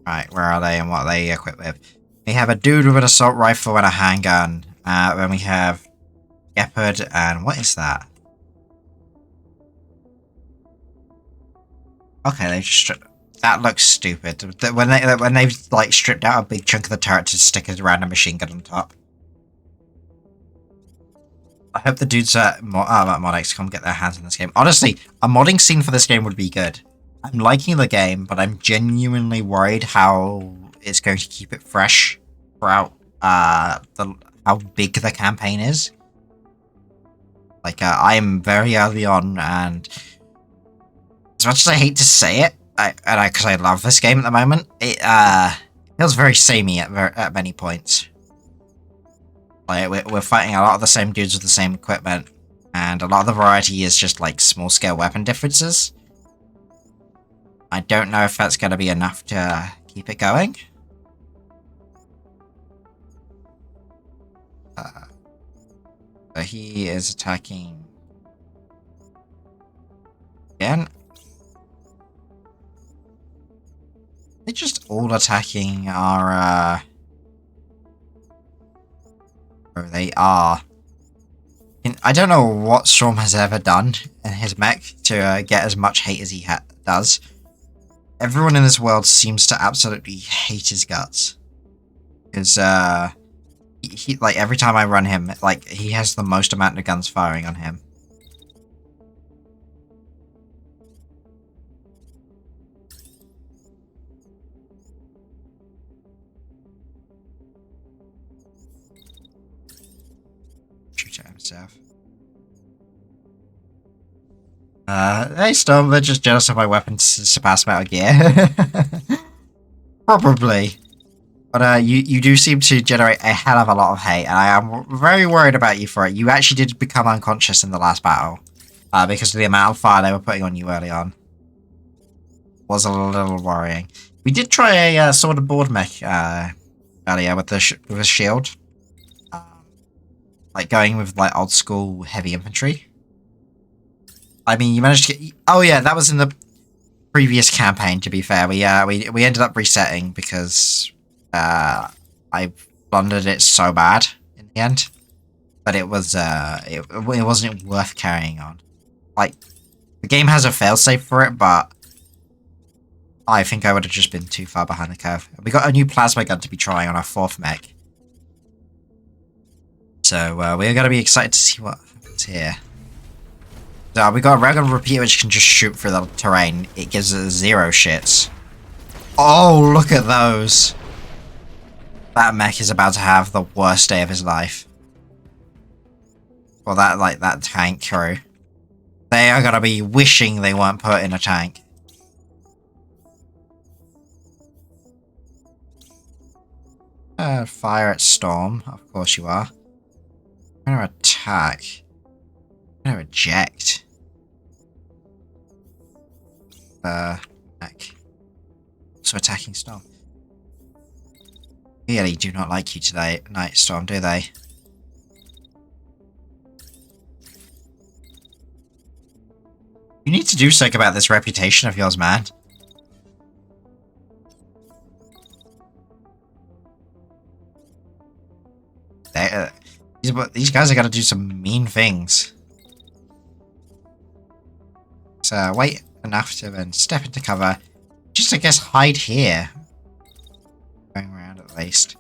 Right, where are they and what are they equipped with? We have a dude with an assault rifle and a handgun. Then we have Gepard and what is that? Okay, they just that looks stupid. When they've like stripped out a big chunk of the turret to stick a random machine gun on top. I hope the dudes at Mod XCOM get their hands on this game. Honestly, a modding scene for this game would be good. I'm liking the game, but I'm genuinely worried how it's going to keep it fresh throughout how big the campaign is. Like, I am very early on, and as much as I hate to say it, because I love this game at the moment, it feels very samey at many points. Like, we're fighting a lot of the same dudes with the same equipment, and a lot of the variety is just like small-scale weapon differences. I don't know if that's going to be enough to keep it going. So he is attacking again. They're just all attacking our oh, they are. I don't know what Storm has ever done in his mech to get as much hate as he does. Everyone in this world seems to absolutely hate his guts. Because, he like, every time I run him, like, he has the most amount of guns firing on him. myself. Hey Storm, they're just jealous of my weapons surpass Metal Gear. Probably. But you do seem to generate a hell of a lot of hate, and I am very worried about you for it. You actually did become unconscious in the last battle. Because of the amount of fire they were putting on you early on. Was a little worrying. We did try a sword and board mech earlier with the shield. Like going with like old school heavy infantry. I mean, you managed to get... Oh yeah, that was in the previous campaign, to be fair. We ended up resetting because I blundered it so bad in the end. But it was it wasn't worth carrying on. Like, the game has a failsafe for it, but I think I would have just been too far behind the curve. We got a new plasma gun to be trying on our 4th mech. So we're going to be excited to see what happens here. So we got a railgun repeater which can just shoot through the terrain. It gives us 0 shits. Oh, look at those. That mech is about to have the worst day of his life. Well, that tank crew. They are going to be wishing they weren't put in a tank. Fire at Storm. Of course you are. I'm going to attack. I'm going to eject. Back. So attacking Storm. Really do not like you today, Night Storm, do they? You need to do something about this reputation of yours, man. These guys are gonna do some mean things. So wait enough to then step into cover. Just, I guess, hide here. Going around at least.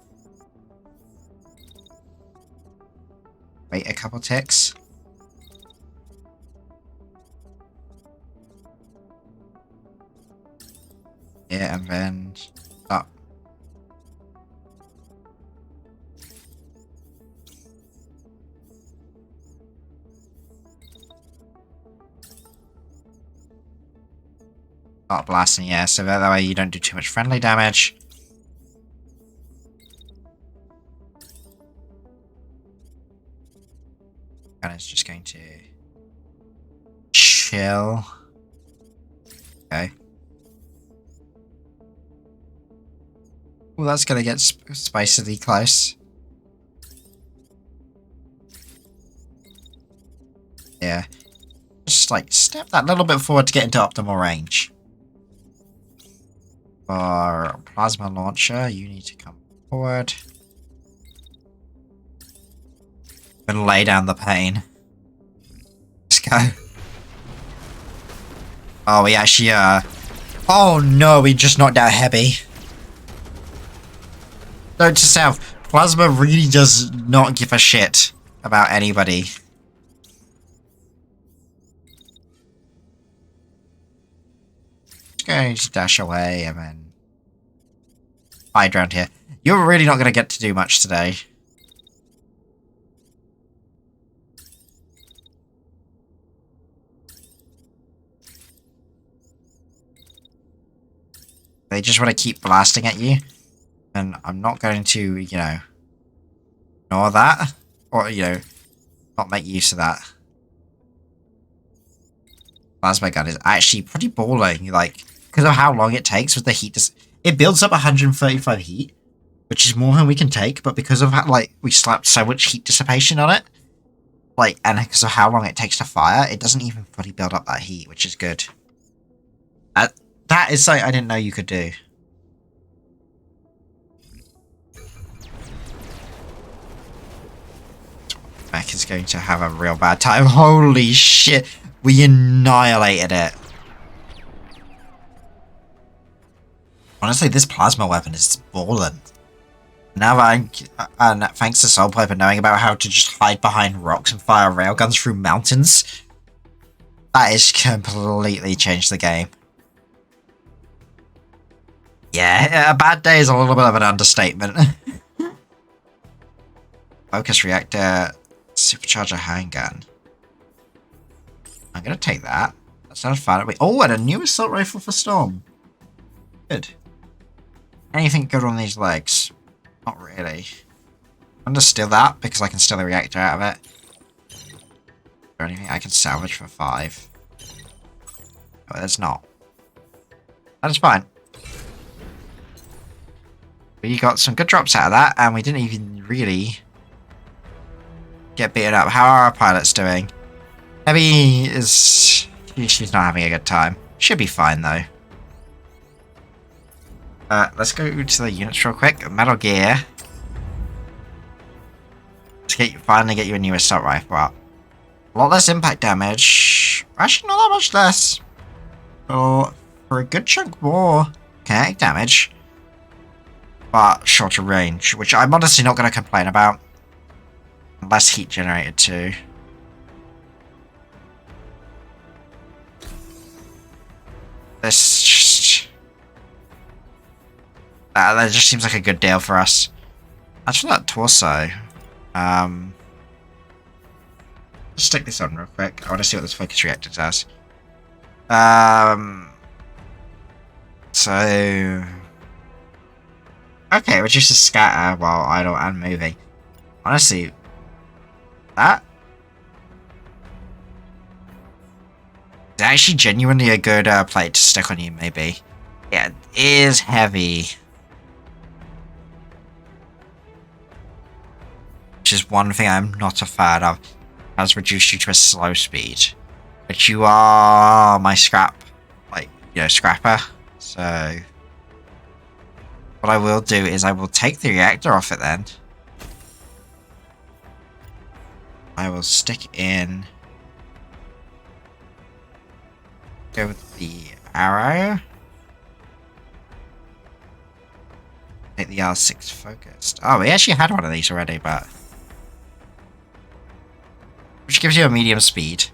Wait a couple ticks. Yeah, and then stop. Start blasting, yeah, so that way you don't do too much friendly damage. And it's just going to chill. Okay. Well, that's gonna get spicily close. Yeah. Just like step that little bit forward to get into optimal range. For plasma launcher, you need to come forward. And lay down the pain. Let's go. Oh, we actually, oh no, we just knocked out Heavy. Note to self, Plasma really does not give a shit about anybody. Just going to dash away and then hide around here. You're really not going to get to do much today. They just want to keep blasting at you. And I'm not going to, you know, ignore that. Or, you know, not make use of that. Plasma gun is actually pretty balling. Like, because of how long it takes with the heat. It builds up 135 heat. Which is more than we can take. But because of how, like, we slapped so much heat dissipation on it. Like, and because of how long it takes to fire. It doesn't even fully build up that heat. Which is good. That is something I didn't know you could do. Mech is going to have a real bad time. Holy shit! We annihilated it. Honestly, this plasma weapon is ballin'. Now that and thanks to Soulpiper knowing about how to just hide behind rocks and fire railguns through mountains, that has completely changed the game. Yeah, a bad day is a little bit of an understatement. Focus reactor Supercharger handgun. I'm gonna take that. That sounds fun. Oh, and a new assault rifle for Storm. Good. Anything good on these legs? Not really. I'm gonna steal that because I can steal the reactor out of it. Is there anything I can salvage for 5? Oh, there's not. That is fine. We got some good drops out of that, and we didn't even really get beaten up. How are our pilots doing? Abby is... she's not having a good time. Should be fine, though. Let's go to the units real quick. Metal Gear. Let's finally get you a new assault rifle up. A lot less impact damage. Actually, not that much less. Oh, for a good chunk more kinetic damage. But shorter range, which I'm honestly not going to complain about. Less heat generated too. This just... that just seems like a good deal for us. As for that torso, just stick this on real quick. I want to see what this focus reactor does. So... okay, reduces scatter while idle and moving. Honestly, that is actually genuinely a good plate to stick on you, maybe. Yeah, it is heavy. Which is one thing I'm not a fan of. It has reduced you to a slow speed. But you are my scrap, like, you know, scrapper. So... what I will do is I will take the reactor off it then. I will stick in... go with the arrow. Take the R6 focused. Oh, we actually had one of these already, but... which gives you a medium speed.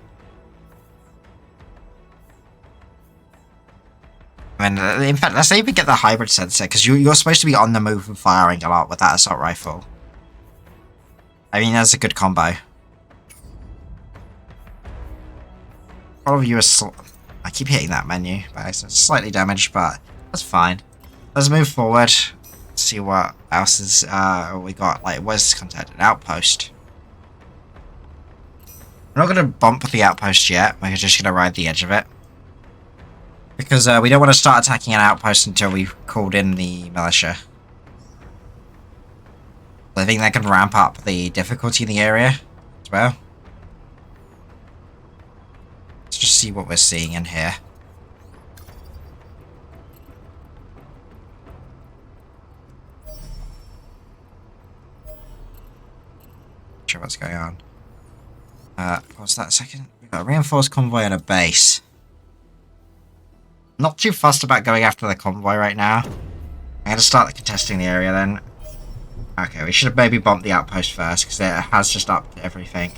I mean, in fact, let's say we get the hybrid sensor, because you're supposed to be on the move and firing a lot with that assault rifle. I mean, that's a good combo. All of you are I keep hitting that menu, but it's slightly damaged, but that's fine. Let's move forward. See what else is we got. Like, where's this contact? An outpost. We're not going to bump the outpost yet. We're just going to ride the edge of it. Because we don't want to start attacking an outpost until we've called in the militia. I think that can ramp up the difficulty in the area as well. Let's just see what we're seeing in here. Not sure what's going on. What was that second? We've got a reinforced convoy and a base. Not too fussed about going after the convoy right now. I'm going to start contesting the area then. Okay, we should have maybe bumped the outpost first, because it has just upped everything.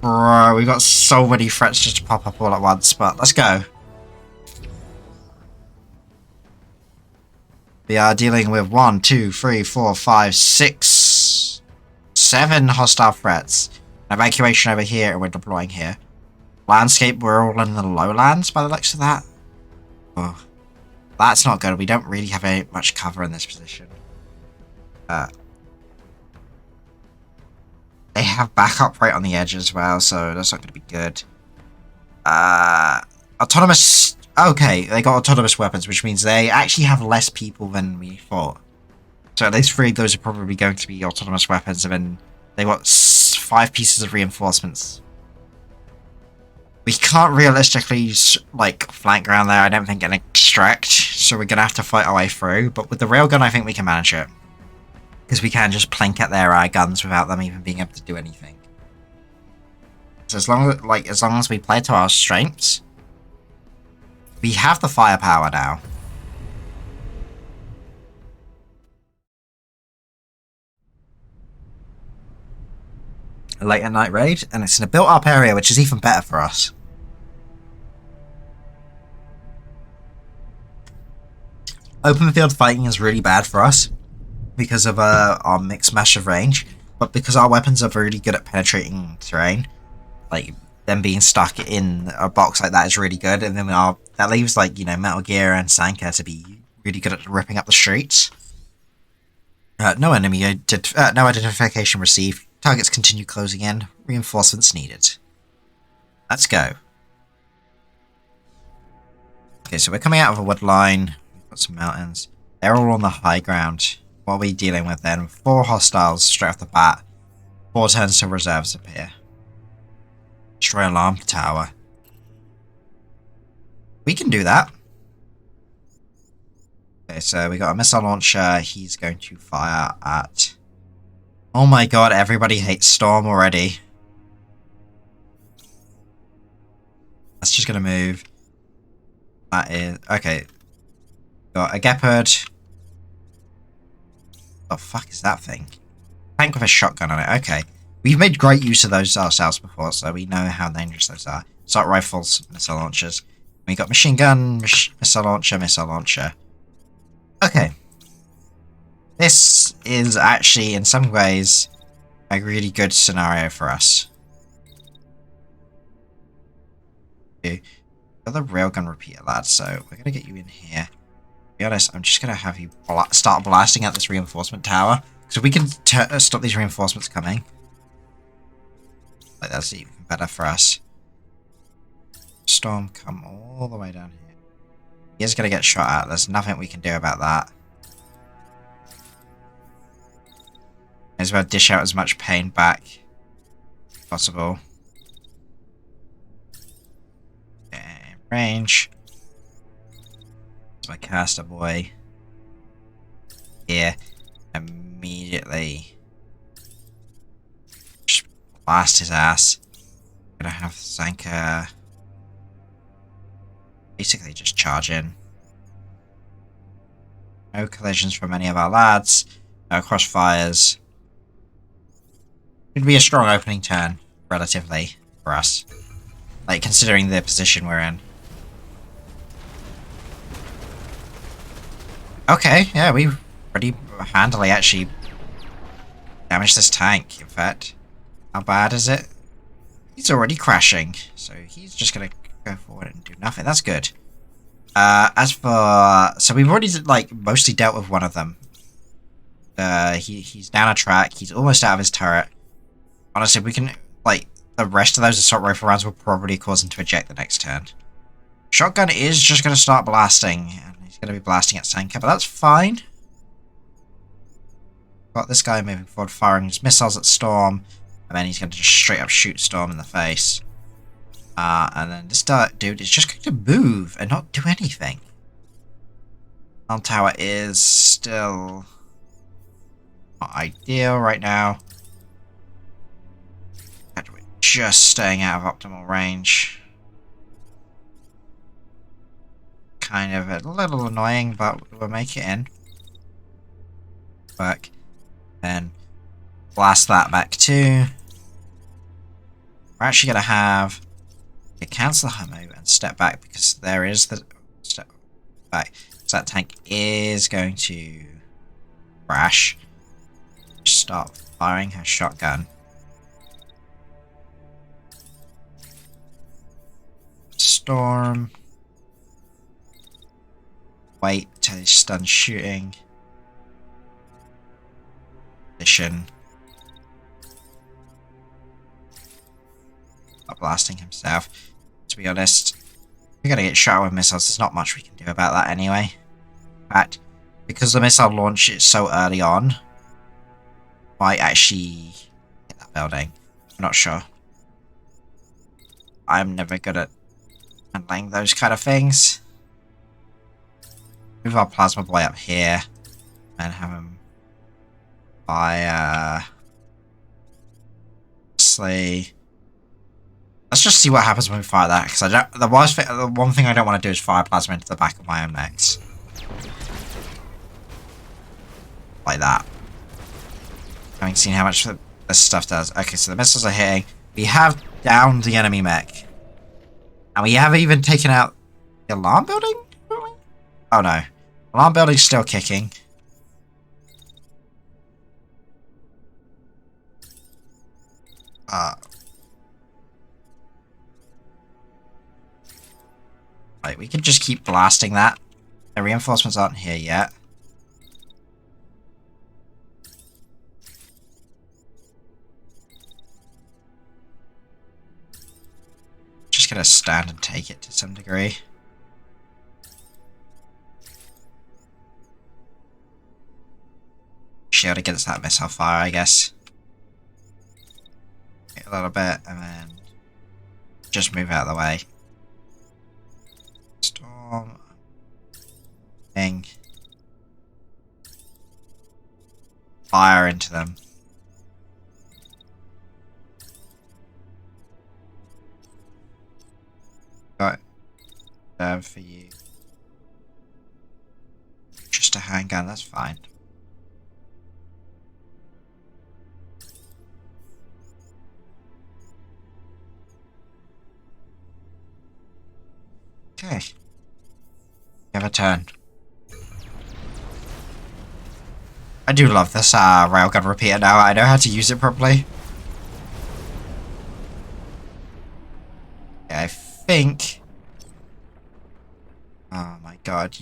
Bro, we've got so many threats just to pop up all at once, but let's go. We are dealing with 1, 2, 3, 4, 5, 6, 7 hostile threats. Evacuation over here, and we're deploying here. Landscape, we're all in the lowlands by the looks of that. Oh, that's not good. We don't really have any much cover in this position. They have backup right on the edge as well, so that's not going to be good. Autonomous... okay, they got autonomous weapons, which means they actually have less people than we thought. So at least 3 of those are probably going to be autonomous weapons, and then they got 5 pieces of reinforcements. We can't realistically, like, flank around there, I don't think, and extract, so we're going to have to fight our way through. But with the railgun, I think we can manage it. Because we can just plank at their guns without them even being able to do anything. So as long as we play to our strengths, we have the firepower now. A late at night raid, and it's in a built-up area, which is even better for us. Open field fighting is really bad for us because of our mixed mash of range. but because our weapons are really good at penetrating terrain, like them being stuck in a box like that is really good, and then that leaves like, you know, Metal Gear and Sanka to be really good at ripping up the streets. No identification received. Targets continue closing in. Reinforcements needed. Let's go. Okay, so we're coming out of a wood line. We've got some mountains. They're all on the high ground. What are we dealing with then? 4 hostiles straight off the bat. 4 turns till reserves appear. Destroy alarm tower. We can do that. Okay, so we got a missile launcher. He's going to fire at... Oh my god, everybody hates Storm already. That's just going to move. That is... Okay. Got a Gepard. What the fuck is that thing? Tank with a shotgun on it. Okay. We've made great use of those ourselves before, so we know how dangerous those are. Assault rifles, missile launchers. We got machine gun, missile launcher, missile launcher. Okay. This is actually, in some ways, a really good scenario for us. Okay. Got the railgun repeater, lad, so we're going to get you in here. To be honest, I'm just going to have you start blasting at this reinforcement tower. So we can stop these reinforcements coming. Like, that's even better for us. Storm, come all the way down here. He is going to get shot at. There's nothing we can do about that. May as well dish out as much pain back as possible. Okay, range. So my caster boy here immediately just blast his ass. Gonna have Sanka basically just charge in. No collisions from any of our lads. No crossfires. It'd be a strong opening turn, relatively, for us. Like, considering the position we're in. Okay, yeah, we pretty handily actually damaged this tank, in fact. How bad is it? He's already crashing, so he's just gonna go forward and do nothing. That's good. As for... So we've already, like, mostly dealt with one of them. He's down a track. He's almost out of his turret. Honestly, we can... Like, the rest of those assault rifle rounds will probably cause him to eject the next turn. Shotgun is just going to start blasting. And he's going to be blasting at Sanka, but that's fine. Got this guy moving forward, firing his missiles at Storm. And then he's going to just straight up shoot Storm in the face. And then this dude is just going to move and not do anything. Alarm tower is still not ideal right now. We're just staying out of optimal range. Kind of a little annoying, but we'll make it in. Work. Then blast that back too. We're actually going to have... cancel the Hummo and step back because there is the step back. So that tank is going to crash. Just start firing her shotgun. Storm. Wait till he's done shooting. Position. Blasting himself. To be honest, we're gonna get shot with missiles. There's not much we can do about that anyway. In fact, because the missile launch is so early on, might actually hit that building. I'm not sure. I'm never good at handling those kind of things. Move our plasma boy up here and have him fire. Let's just see what happens when we fire that, because the one thing I don't want to do is fire plasma into the back of my own mechs. Like that. Having seen how much this stuff does. Okay, so the missiles are hitting. We have downed the enemy mech. And we have even taken out the alarm building? Oh no. Alarm building's still kicking. Right, we could just keep blasting that. The reinforcements aren't here yet. Just gonna stand and take it to some degree. Shield against that missile fire, I guess. Wait a little bit, and then just move out of the way. Storm. Thing. Fire into them. Got it. For you. Just a handgun, that's fine. Okay. You have a turn. I do love this railgun repeater now. I know how to use it properly. Yeah, I think... Oh my god,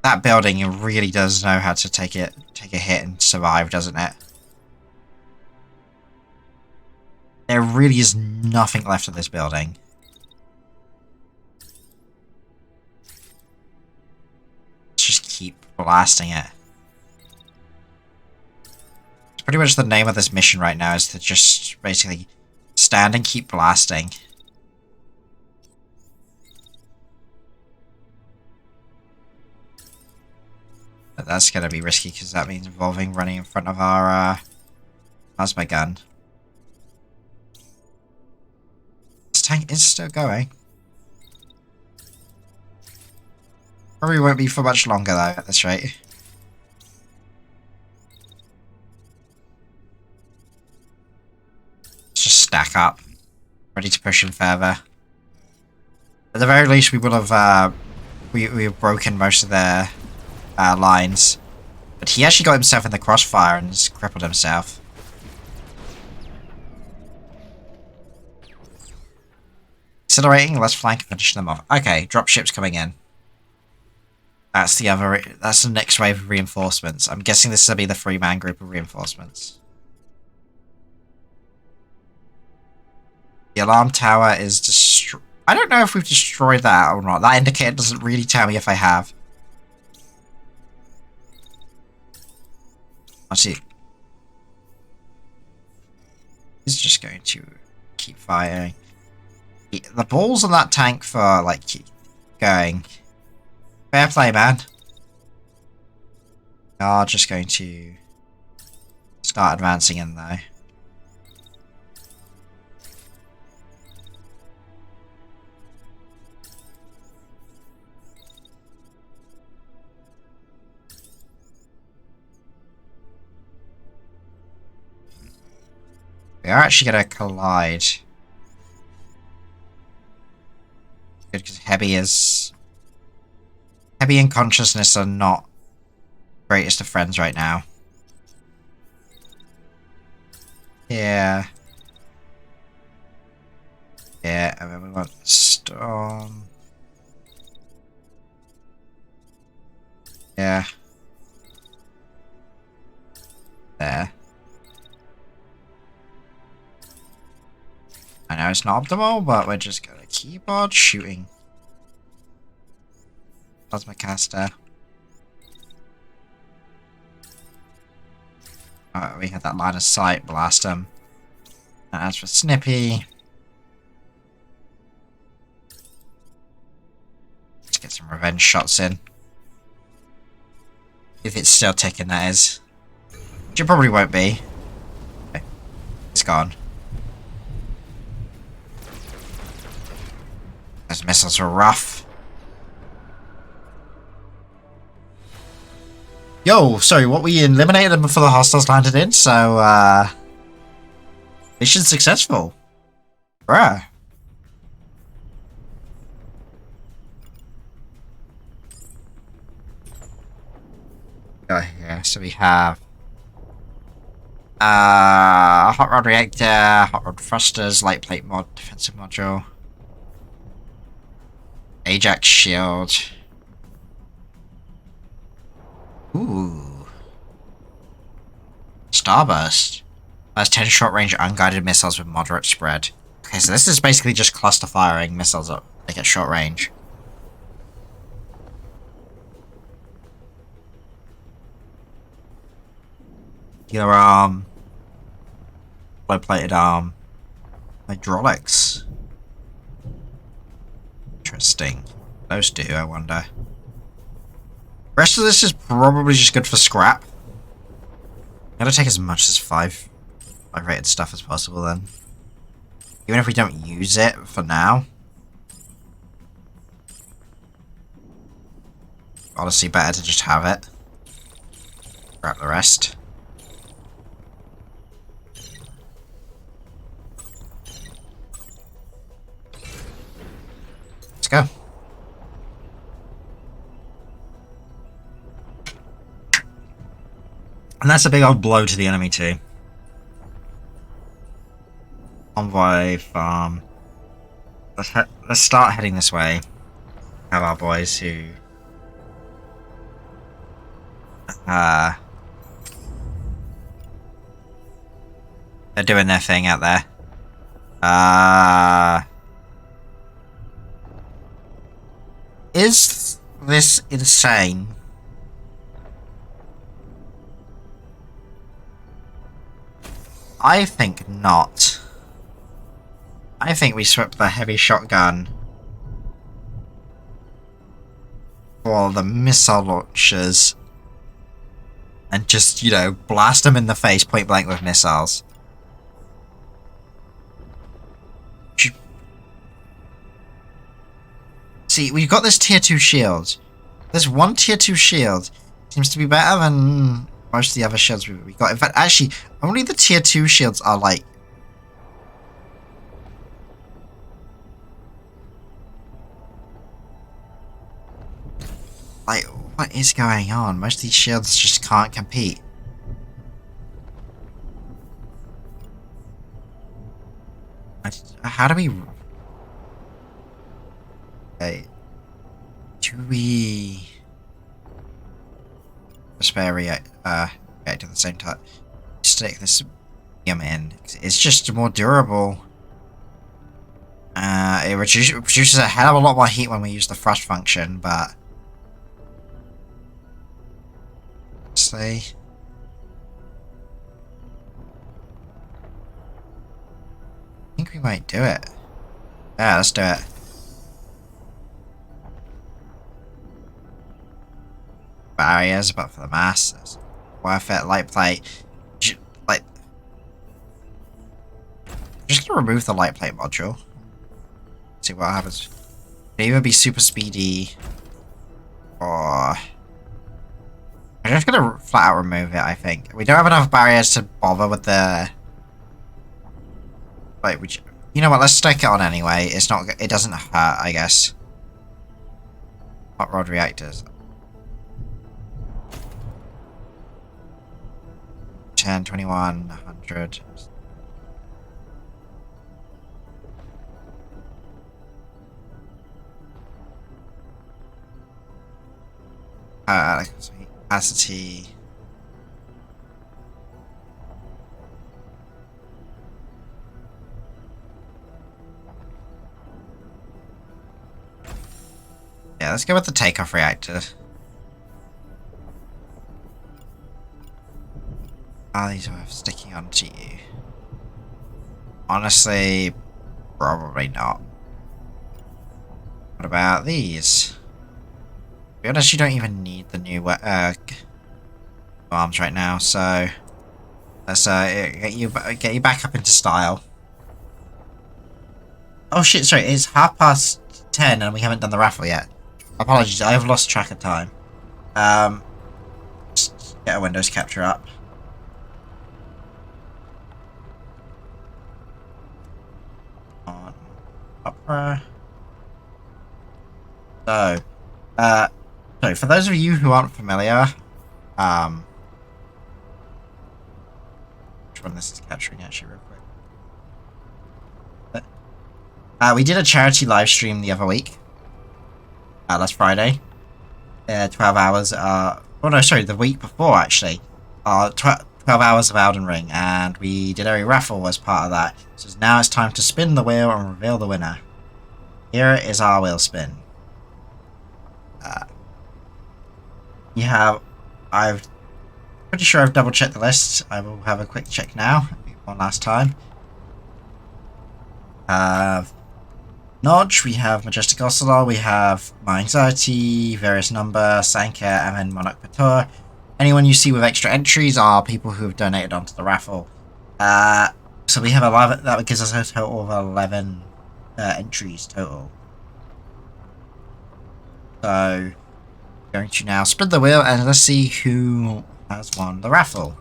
that building really does know how to take a hit and survive, doesn't it? There really is nothing left of this building. Let's just keep blasting it. It's pretty much the name of this mission right now, is to just basically stand and keep blasting. But that's gonna be risky because that means involving running in front of our plasma gun. This tank is still going. Probably won't be for much longer though at this rate. Let's just stack up. Ready to push him further. At the very least we will have we have broken most of their lines. But he actually got himself in the crossfire and just crippled himself. Accelerating, let's flank and finish them off. Okay, dropships coming in. That's the next wave of reinforcements. I'm guessing this will be the 3-man group of reinforcements. The alarm tower is destroyed. I don't know if we've destroyed that or not. That indicator doesn't really tell me if I have. Let's see. He's just going to keep firing. The balls on that tank for, like, keep going. Fair play, man. We are just going to start advancing in, though. We are actually going to collide. Good, because Heavy and Consciousness are not greatest of friends right now. Yeah. Yeah, and then we want Storm. Yeah. There. I know it's not optimal, but we're just gonna keep on shooting. Plasma caster. Alright, we had that line of sight, blast him. And as for Snippy, let's get some revenge shots in. If it's still ticking, that is. Which it probably won't be. Okay. It's gone. Those missiles are rough. Yo, sorry, what we eliminated them before the hostiles landed in, so, mission successful. Bruh. Got here, so we have Hot rod reactor, hot rod thrusters, light plate mod, defensive module, Ajax shield. Ooh. Starburst. Has 10 short range unguided missiles with moderate spread. Okay, so this is basically just cluster firing missiles up like at short range. Killer arm. Low plated arm. Hydraulics. Interesting. Those do, I wonder. The rest of this is probably just good for scrap. Gotta take as much as 5 rated stuff as possible then. Even if we don't use it for now. Honestly, better to just have it. Scrap the rest. Let's go. And that's a big old blow to the enemy too. Convoy farm. Let's start heading this way. Have our boys who they're doing their thing out there. Is this insane? I think not. I think we swept the heavy shotgun for the missile launchers and just, you know, blast them in the face point blank with missiles. See, we've got this tier 2 shield. This one tier 2 shield seems to be better than most of the other shields we got. In fact, actually, only the tier 2 shields are like... what is going on? Most of these shields just can't compete. How do we... Okay. Do we... spare react at the same time? Stick this medium in. It's just more durable. It produces a hell of a lot more heat when we use the thrust function, but... say... I think we might do it. Yeah, let's do it. Barriers, but for the mass, it's worth it. Light plate, like, I'm just gonna remove the light plate module. See what happens. It'll either be super speedy, or I'm just gonna flat out remove it. I think we don't have enough barriers to bother with the. Like, you know what? Let's stick it on anyway. It's not. It doesn't hurt, I guess. Hot rod reactors. 10, 21, 100. Capacity. Yeah, let's go with the takeoff reactor. Are these worth sticking onto you? Honestly, probably not. What about these? To be honest, you don't even need the new arms right now, so let's get you back up into style. Oh shit! Sorry, it's 10:30 and we haven't done the raffle yet. Apologies, I have lost track of time. Just get a Windows capture up. On Opera. So, for those of you who aren't familiar, which one this is capturing actually real quick. We did a charity live stream the other week. Last Friday. 12 hours, oh no, sorry, the week before actually. 12 hours of Elden Ring, and we did a raffle as part of that. So now it's time to spin the wheel and reveal the winner. Here is our wheel spin. I'm pretty sure I've double checked the list. I will have a quick check now, one last time. Nodge, we have Majestic Ocelot, we have My Anxiety, Various Number, Sanka, and then Monarch Pator. Anyone you see with extra entries are people who have donated onto the raffle. So we have 11, that gives us a total of 11 entries total. So, going to now spin the wheel and let's see who has won the raffle.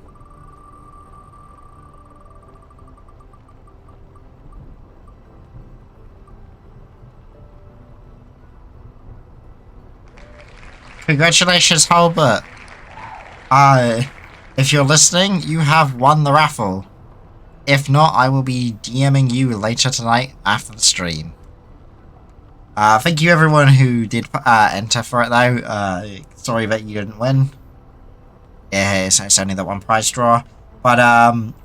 Congratulations, Hulbert. If you're listening, you have won the raffle. If not, I will be DMing you later tonight after the stream. Thank you everyone who did enter for it though. Sorry that you didn't win. Yeah, it's only that one prize draw. But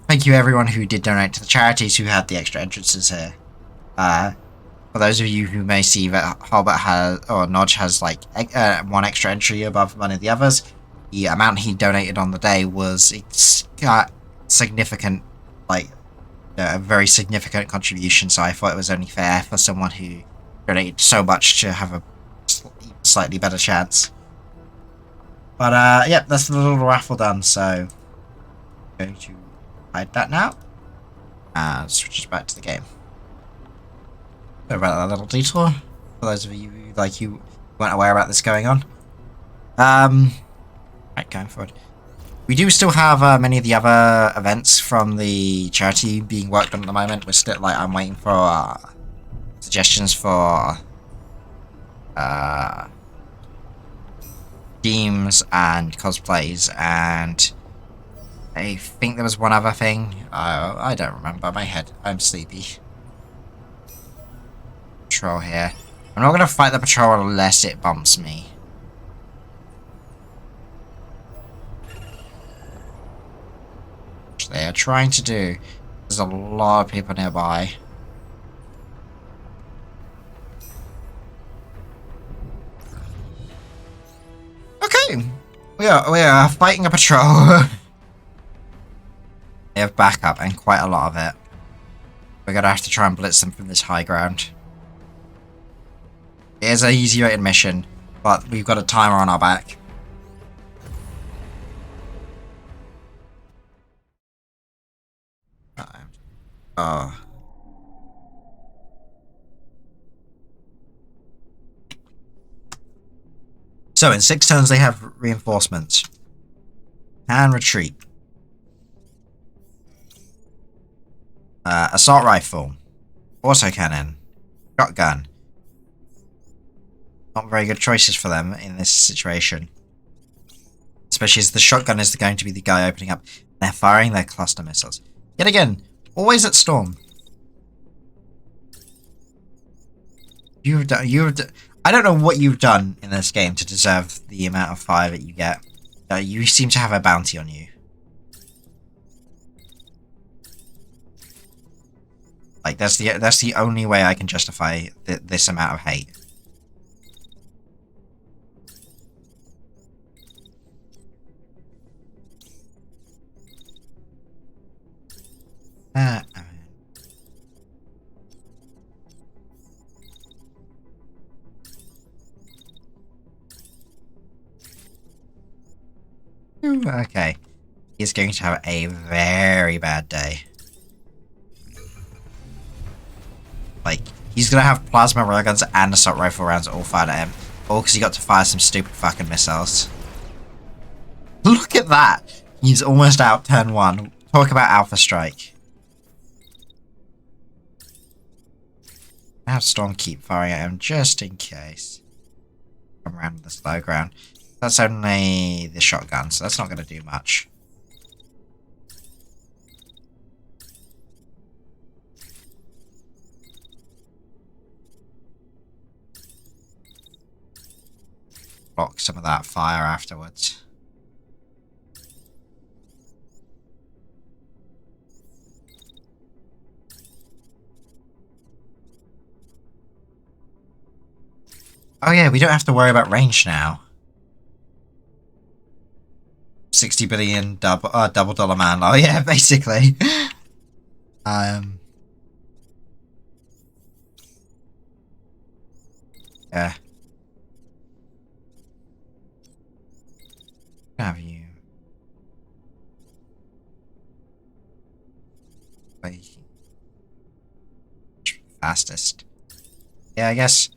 thank you everyone who did donate to the charities who had the extra entrances here. For those of you who may see that Hulbert has, or Nodge has like one extra entry above one of the others, the amount he donated on the day was significant, like a very significant contribution. So I thought it was only fair for someone who donated so much to have a slightly better chance. But yep, that's the little raffle done. So I'm going to hide that now and switch back to the game. Sorry about that little detour. For those of you who weren't aware about this going on. Right, going forward. We do still have many of the other events from the charity being worked on at the moment. We're still I'm waiting for suggestions for themes and cosplays, and I think there was one other thing. I don't remember. My head. I'm sleepy. Patrol here. I'm not gonna fight the patrol unless it bumps me. Which they are trying to do. There's a lot of people nearby. Okay, we are fighting a patrol. They have backup and quite a lot of it. We're gonna have to try and blitz them from this high ground. It is an easy rated mission, but we've got a timer on our back. Oh. So in 6 turns they have reinforcements. And retreat. Assault rifle. Autocannon. Shotgun. Not very good choices for them in this situation. Especially as the shotgun is going to be the guy opening up. They're firing their cluster missiles. Yet again, always at Storm. I don't know what you've done in this game to deserve the amount of fire that you get. You seem to have a bounty on you. Like that's the only way I can justify this amount of hate. Okay. He's going to have a very bad day. Like, he's going to have plasma railguns and assault rifle rounds all fired at him. All because he got to fire some stupid fucking missiles. Look at that! He's almost out turn 1. Talk about Alpha Strike. I have Storm keep firing at him just in case. Come around to this low ground. That's only the shotgun, so that's not going to do much. block some of that fire afterwards. Oh yeah, we don't have to worry about range now. 60 billion double dollar man. Oh yeah, basically. Yeah. Have you? Wait. Fastest. Yeah, I guess.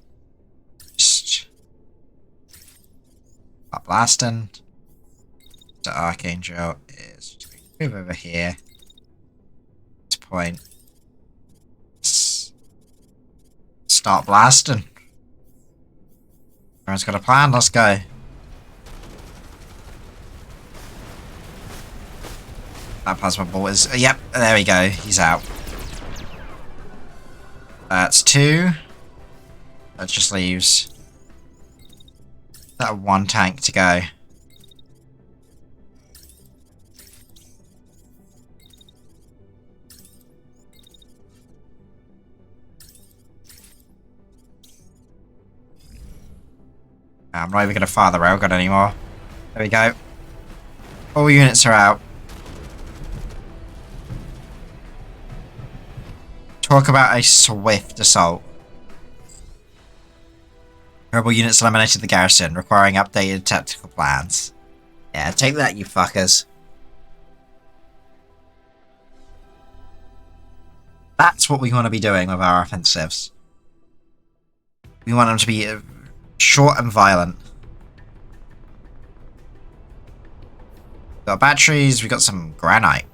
Just stop blasting. The Archangel is just going to move over here. This point. Start blasting. Everyone's got a plan. Let's go. That plasma ball is. Yep, there we go. He's out. That's 2. That just leaves that 1 tank to go. I'm not even going to fire the railgun anymore. There we go. All units are out. Talk about a swift assault. Rebel units eliminated the garrison, requiring updated tactical plans. Yeah, take that, you fuckers. That's what we want to be doing with our offensives. We want them to be short and violent. We got batteries, we got some granite.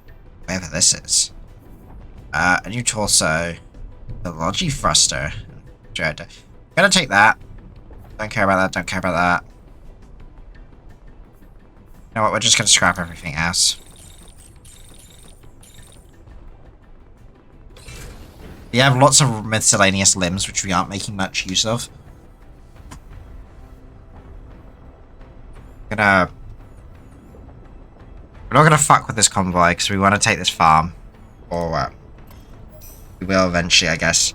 Whatever this is. A new torso. The Logi thruster. Gonna take that. Don't care about that, don't care about that. You know what, we're just gonna scrap everything else. We have lots of miscellaneous limbs which we aren't making much use of. We're not gonna fuck with this convoy because we want to take this farm. Or we will eventually, I guess.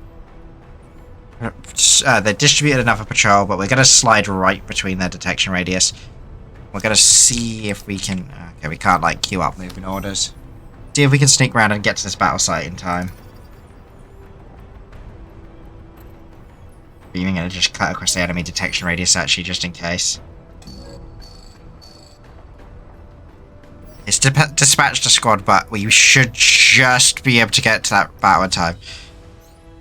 They distributed another patrol, but we're gonna slide right between their detection radius. We're gonna see if we can. Okay, we can't like queue up moving orders. See if we can sneak around and get to this battle site in time. We're even gonna just cut across the enemy detection radius actually, just in case. It's dispatched a squad, but we should just be able to get to that battle in time.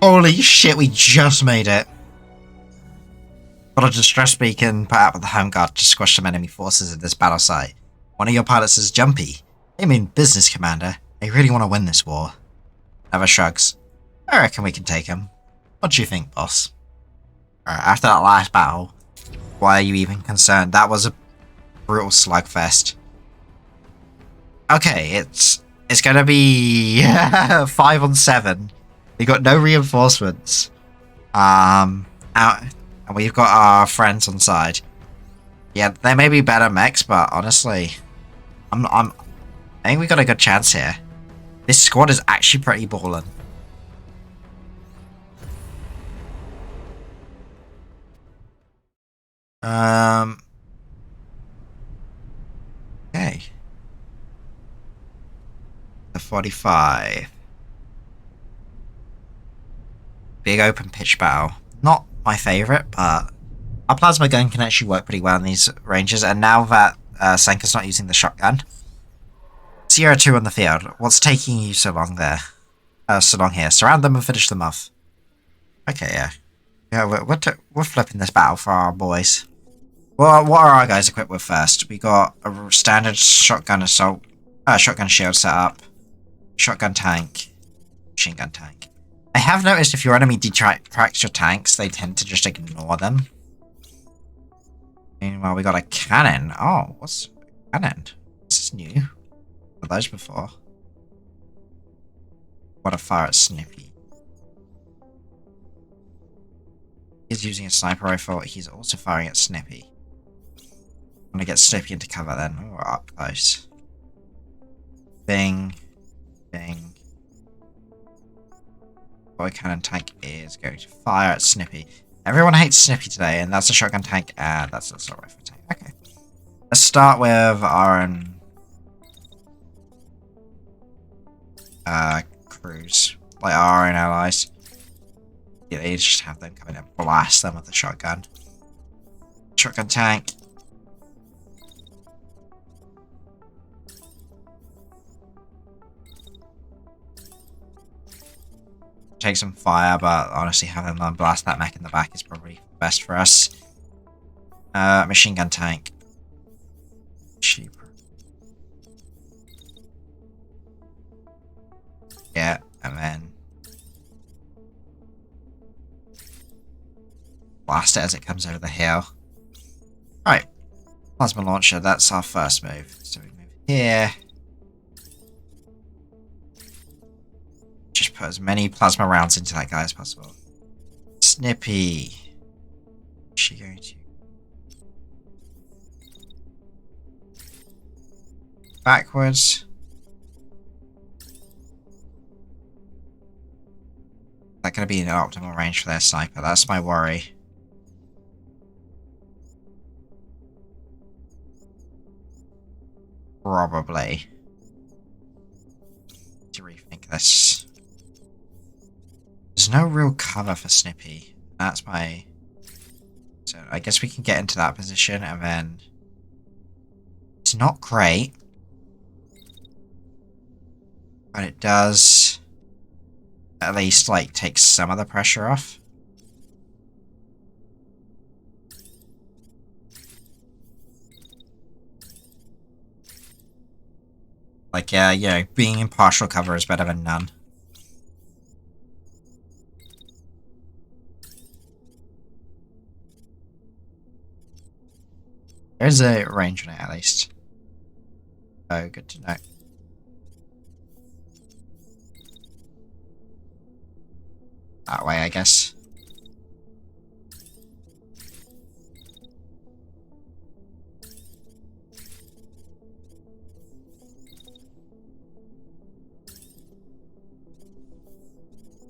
Holy shit, we just made it. Got a distress beacon put out with the Home Guard to squash some enemy forces at this battle site. One of your pilots is Jumpy. They mean business, Commander. They really want to win this war. Never shrugs. I reckon we can take him. What do you think, boss? After that last battle, why are you even concerned? That was a brutal slugfest. Okay, it's gonna be 5 on 7. We got no reinforcements. And we've got our friends on side. Yeah, they may be better mechs, but honestly, I think we got a good chance here. This squad is actually pretty ballin'. Okay. The 45. Big open pitch battle. Not my favourite, but our plasma gun can actually work pretty well in these ranges. And now that Senka's not using the shotgun, Sierra 2 on the field. What's taking you so long there? So long here. Surround them and finish them off. Okay, yeah. Yeah, we're flipping this battle for our boys. Well, what are our guys equipped with first? We got a standard shotgun assault, shotgun shield set up, shotgun tank, machine gun tank. I have noticed if your enemy detracts your tanks, they tend to just ignore them. Meanwhile, we got a cannon. Oh, what's a cannon? This is new. Not those before. What a fire at Snippy. He's using a sniper rifle. He's also firing at Snippy. I'm gonna get Snippy into cover then. Oh, up close. Bing. Bing. Boy cannon tank is going to fire at Snippy. Everyone hates Snippy today, and that's a shotgun tank, and that's a assault rifle tank. Okay. Let's start with our own crews. Like our own allies. Yeah, they just have them come in and blast them with the shotgun. Shotgun tank. Take some fire, but honestly having them blast that mech in the back is probably best for us. Machine gun tank. Cheap. Yeah, and then blast it as it comes over the hill. Alright. Plasma launcher, that's our first move. So we move here. Just put as many plasma rounds into that guy as possible. Snippy. Is she going to? Backwards. Is that going to be an optimal range for their sniper? That's my worry. Probably. To rethink this. There's no real cover for Snippy. That's my... So I guess we can get into that position and then... It's not great. But it does... At least, like, take some of the pressure off. Like, yeah, you know, being in partial cover is better than none. There's a range on it, at least. Oh, good to know. That way, I guess.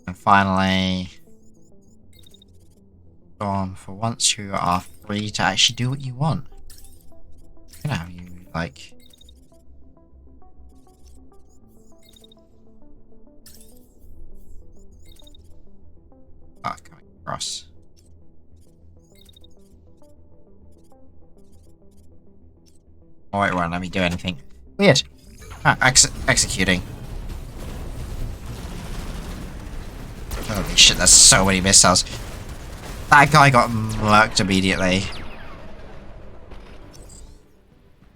And finally... for once you are free to actually do what you want. You know, you, like... Oh, coming across. Oh, it won't let me do anything. Weird. Ah, executing. Holy shit, there's so many missiles. That guy got murked immediately.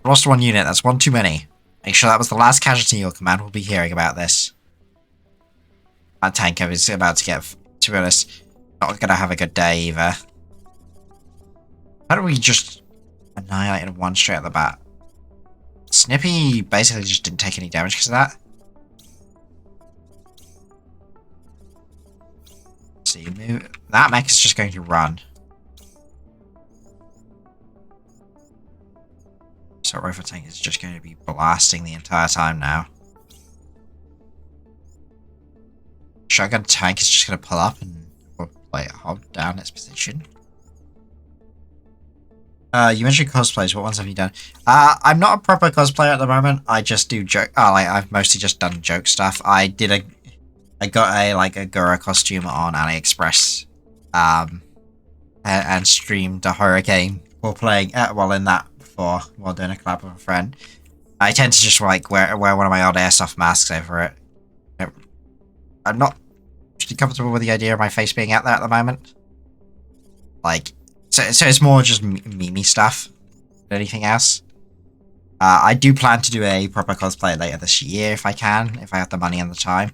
Lost one unit, that's one too many. Make sure that was the last casualty your command will be hearing about this. That tanker is about to get, to be honest, not gonna have a good day either. How do we just annihilate one straight at the bat? Snippy basically just didn't take any damage because of that. So you move, that mech is just going to run. So rifle tank is just going to be blasting the entire time now. Shotgun tank is just going to pull up and like hold down its position. You mentioned cosplays. What ones have you done? I'm not a proper cosplayer at the moment. I just do joke. Like I've mostly just done joke stuff. I got a Gura costume on AliExpress, and streamed a horror game while playing. While in that before, while doing a collab with a friend. I tend to just like wear one of my old airsoft masks over it. I'm not actually comfortable with the idea of my face being out there at the moment. Like, so it's more just meme stuff than anything else. I do plan to do a proper cosplay later this year if I can, if I have the money and the time.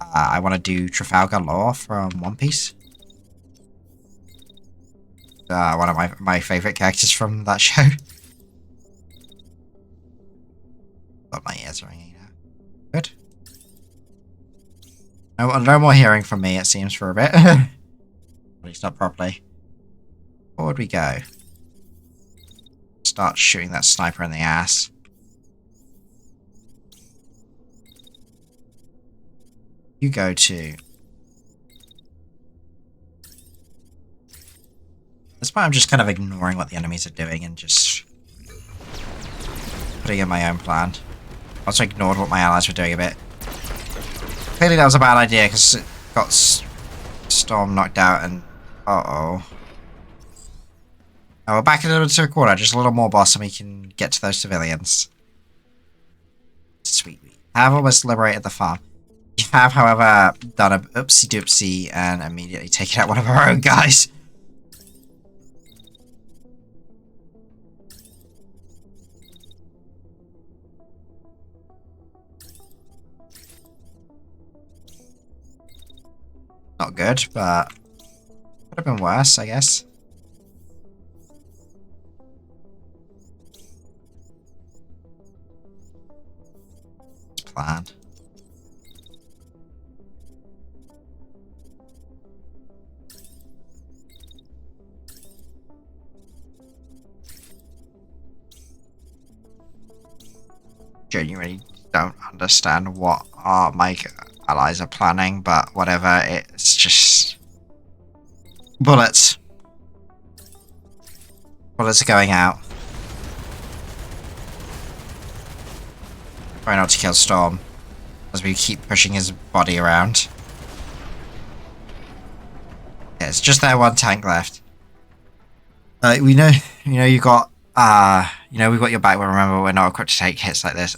I want to do Trafalgar Law from One Piece. One of my favorite characters from that show. But my ears are ringing now. Good. No more hearing from me, it seems, for a bit. At least not properly. Forward we go. start shooting that sniper in the ass. You go to. That's why I'm just kind of ignoring what the enemies are doing and just putting in my own plan. I also ignored what my allies were doing a bit. Clearly that was a bad idea because it got Storm knocked out and... Uh-oh. Oh, we're back into a corner. Just a little more boss and we can get to those civilians. Sweet. We have almost liberated the farm. We have, however, done a oopsie-doopsie and immediately taken out one of our own guys. Not good, but could have been worse, I guess. It's planned. Genuinely don't understand what my allies are planning, but whatever, it's just... Bullets. Bullets are going out. Try not to kill Storm, as we keep pushing his body around. Yeah, it's just that one tank left. We know, you got, we've got your back, but remember, we're not equipped to take hits like this.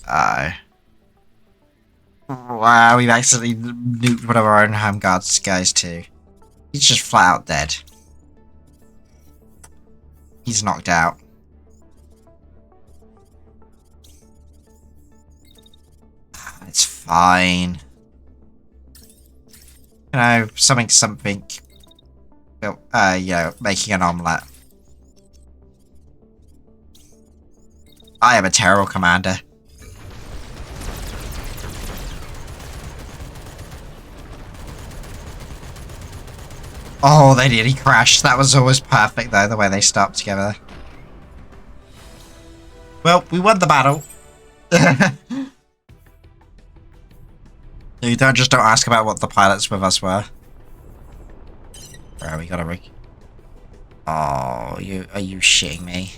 Wow, we've accidentally nuked one of our own home guards guys too. He's just flat out dead. He's knocked out. It's fine. Something. Making an omelette. I am a terrible commander. Oh, they nearly crashed. That was always perfect, though, the way they stopped together. Well, we won the battle. You don't ask about what the pilots with us were. Bro, we gotta rig. Oh, are you shitting me?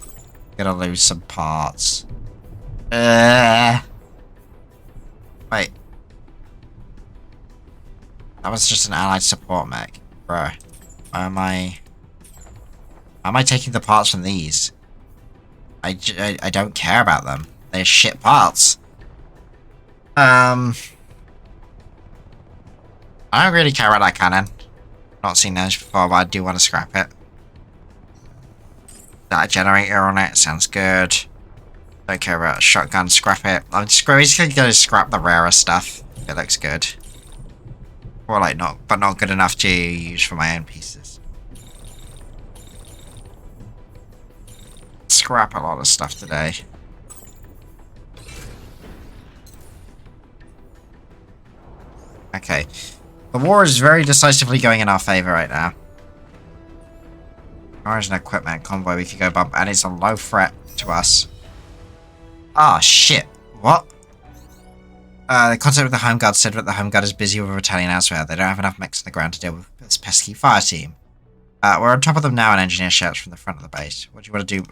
Gonna lose some parts. Wait. That was just an allied support mech. Bro. Why am I taking the parts from these? I don't care about them. They're shit parts. I don't really care about that cannon. Not seen those before, but I do want to scrap it. That generator on it sounds good. Don't care about a shotgun, scrap it. I'm just basically going to scrap the rarer stuff. It looks good. Or like but not good enough to use for my own pieces. Scrap a lot of stuff today. Okay. The war is very decisively going in our favor right now. There is an equipment convoy we could go bump, and it's a low threat to us. Ah, shit. What? The contact with the Home Guard said that the Home Guard is busy with a battalion elsewhere. They don't have enough mechs on the ground to deal with this pesky fire team. We're on top of them now, and engineer shouts from the front of the base. What do you want to do?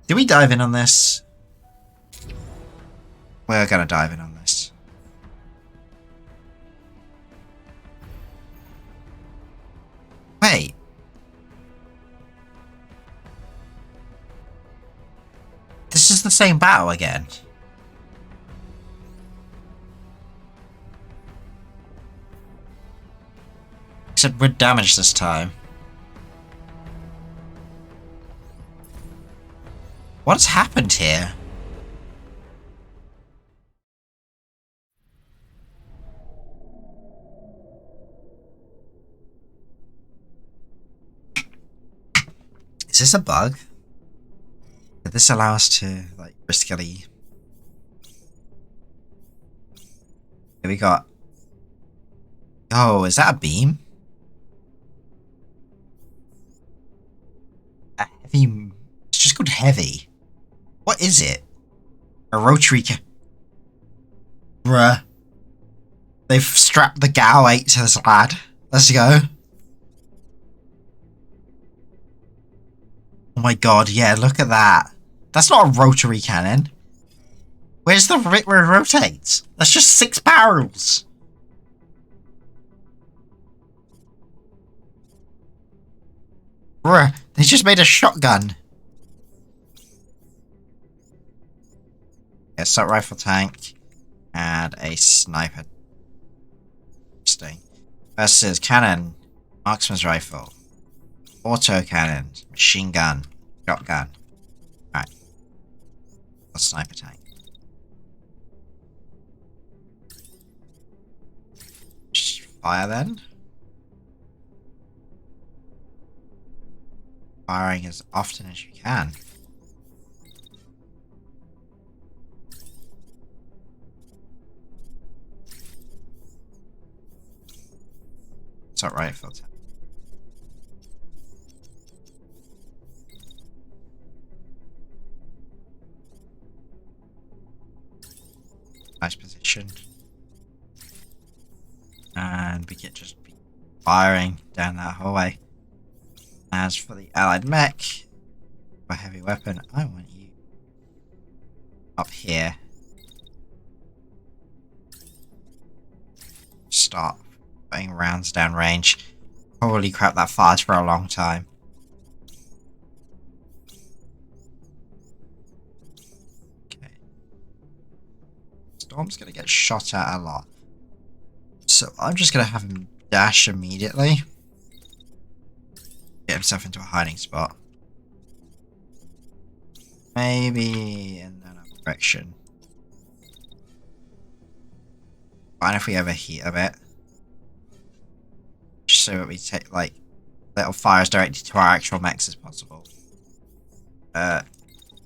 Do we dive in on this? We're gonna dive in on this. Wait. This is the same battle again. Except we're damaged this time. What's happened here? Is this a bug? Did this allow us to, like, riskily... Here we got... Oh, is that a beam? A heavy... It's just called heavy. What is it? A rotary Bruh. They've strapped the Gao 8 to this lad. Let's go. Oh my god, yeah, look at that. That's not a rotary cannon. Where's the bit where it rotates? That's just 6 barrels. Bruh, they just made a shotgun. Assault rifle tank and a sniper. Interesting. Versus cannon, marksman's rifle, auto cannon, machine gun, shotgun. Right. A sniper tank. Just fire then. Firing as often as you can. Assault rifle tank. Nice position. And we can just be firing down that hallway. As for the allied mech, a heavy weapon, I want you up here. Start putting rounds down range. Holy crap, that fires for a long time. Okay. Storm's gonna get shot at a lot. So I'm just gonna have him dash immediately. Get himself into a hiding spot. Maybe in another direction. Fine if we overheat a bit. Just so that we take like little fires directly to our actual mechs as possible.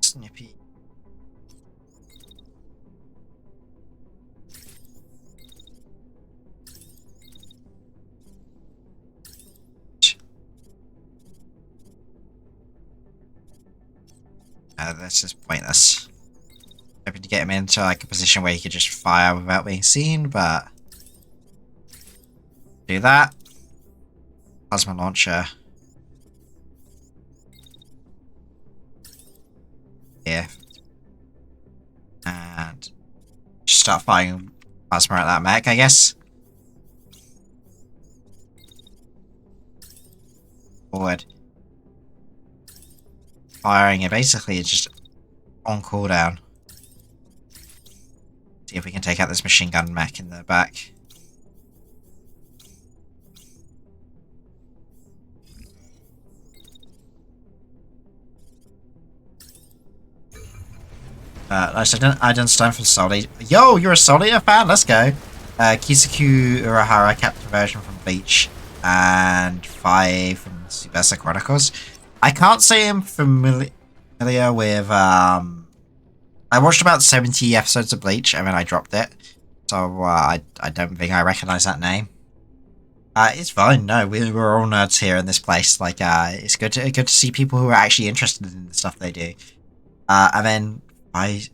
Snippy. This is pointless. Hoping to get him into like a position where he could just fire without being seen, but do that. Plasma launcher. Here. And just start firing plasma at that mech, I guess. Forward. Firing it basically it's just on cooldown. See if we can take out this machine gun mech in the back. Nice, I done time for Solid. Yo, you're a Solid fan? Let's go. Kisaku Urahara, captain version from Bleach, and Faye from Tsubasa Chronicles. I can't say I'm familiar with, I watched about 70 episodes of Bleach and then I dropped it. So, I don't think I recognize that name. It's fine, no, we're all nerds here in this place. Like, it's good to see people who are actually interested in the stuff they do. And then, I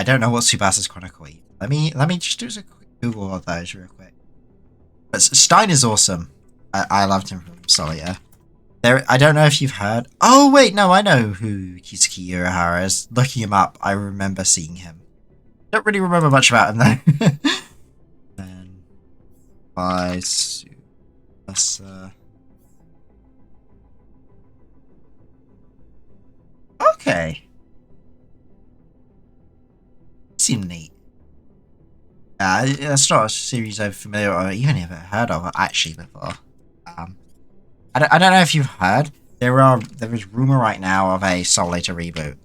don't know what Tsubasa's Chronicle is. Let me just do a quick Google of those real quick. But Stein is awesome. I loved him from Solitaire. I don't know if you've heard. Oh wait, no, I know who Kizuki Urahara is. Looking him up, I remember seeing him. Don't really remember much about him though. And by Tsubasa. Okay. Seemed neat. That's not a series I'm familiar or even ever heard of actually before. I don't know if you've heard. There is rumor right now of a Soul Eater reboot.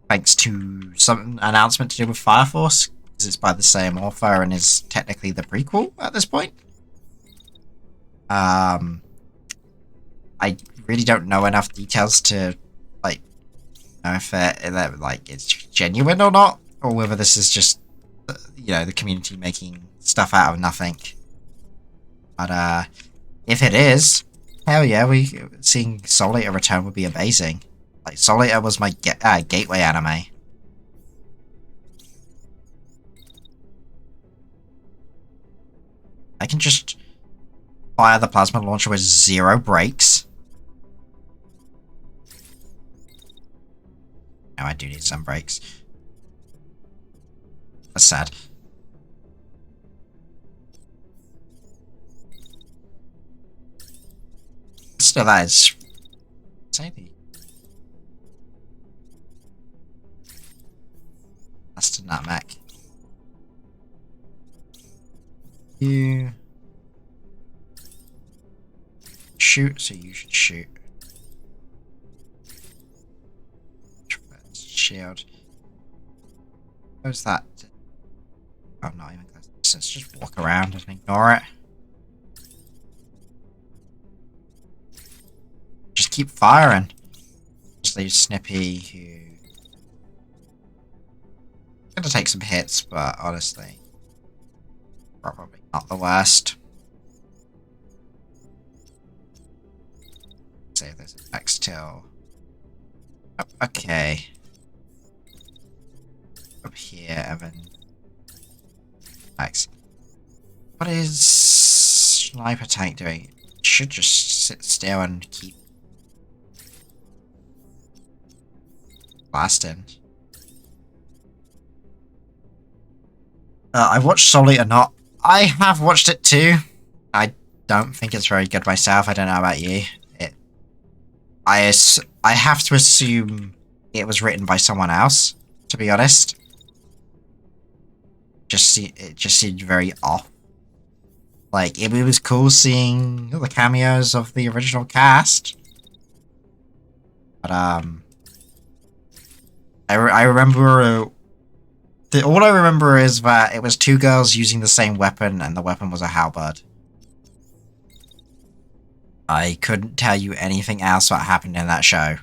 Thanks to some announcement to do with Fire Force, because it's by the same author and is technically the prequel at this point. I really don't know enough details to like know if it's genuine or not, or whether this is just the community making stuff out of nothing. But if it is. Hell yeah, seeing Soul Eater return would be amazing. Like, Soul Eater was my gateway anime. I can just fire the plasma launcher with 0 brakes. No, I do need some brakes. That's sad. Still, that is... That's the nutmeg. You... shoot, so you should shoot. Shield. What's that? I'm not even gonna... Let's just walk around and ignore it. Just keep firing. Just leave Snippy, who... gonna take some hits, but honestly, probably not the worst. Save those effects till... oh, okay. Up here, and then... Max. What is Sniper Tank doing? It should just sit still and keep blasting. I've watched Soul Eater not. I have watched it too. I don't think it's very good myself. I don't know about you. I have to assume it was written by someone else, to be honest. It just seemed very off. Like, it was cool seeing the cameos of the original cast. But, I remember... all I remember is that it was 2 girls using the same weapon, and the weapon was a halberd. I couldn't tell you anything else that happened in that show.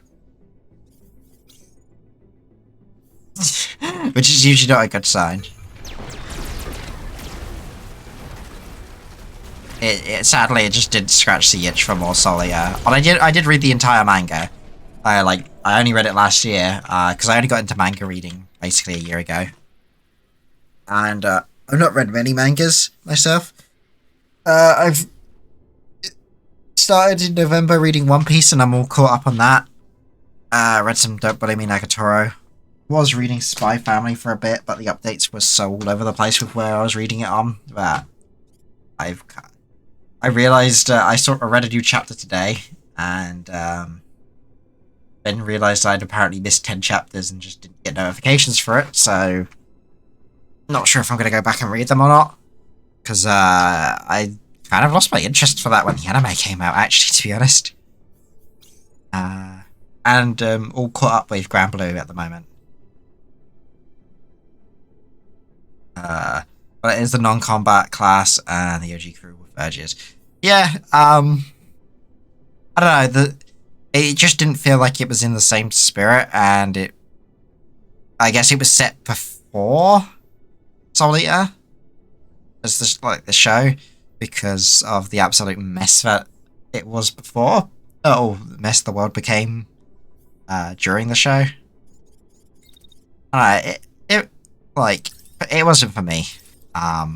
Which is usually not a good sign. Sadly, it just didn't scratch the itch for more Soul Eater. But I did read the entire manga. I only read it last year, because I only got into manga reading basically a year ago. And I've not read many mangas myself. I've started in November reading One Piece, and I'm all caught up on that. Read some Don't Bully Me Nagatoro. Was reading Spy Family for a bit, but the updates were so all over the place with where I was reading it on that I realized I read a new chapter today, and then realized I'd apparently missed 10 chapters and just didn't get notifications for it, so not sure if I'm going to go back and read them or not, because I kind of lost my interest for that when the anime came out, actually, to be honest. And all caught up with Grand Blue at the moment. But it is the non-combat class, and the OG crew with Verges. Yeah, I don't know, it just didn't feel like it was in the same spirit, and I guess it was set before Soul Eater as the show, because of the absolute mess that it was before. Oh, mess the world became during the show. It wasn't for me. I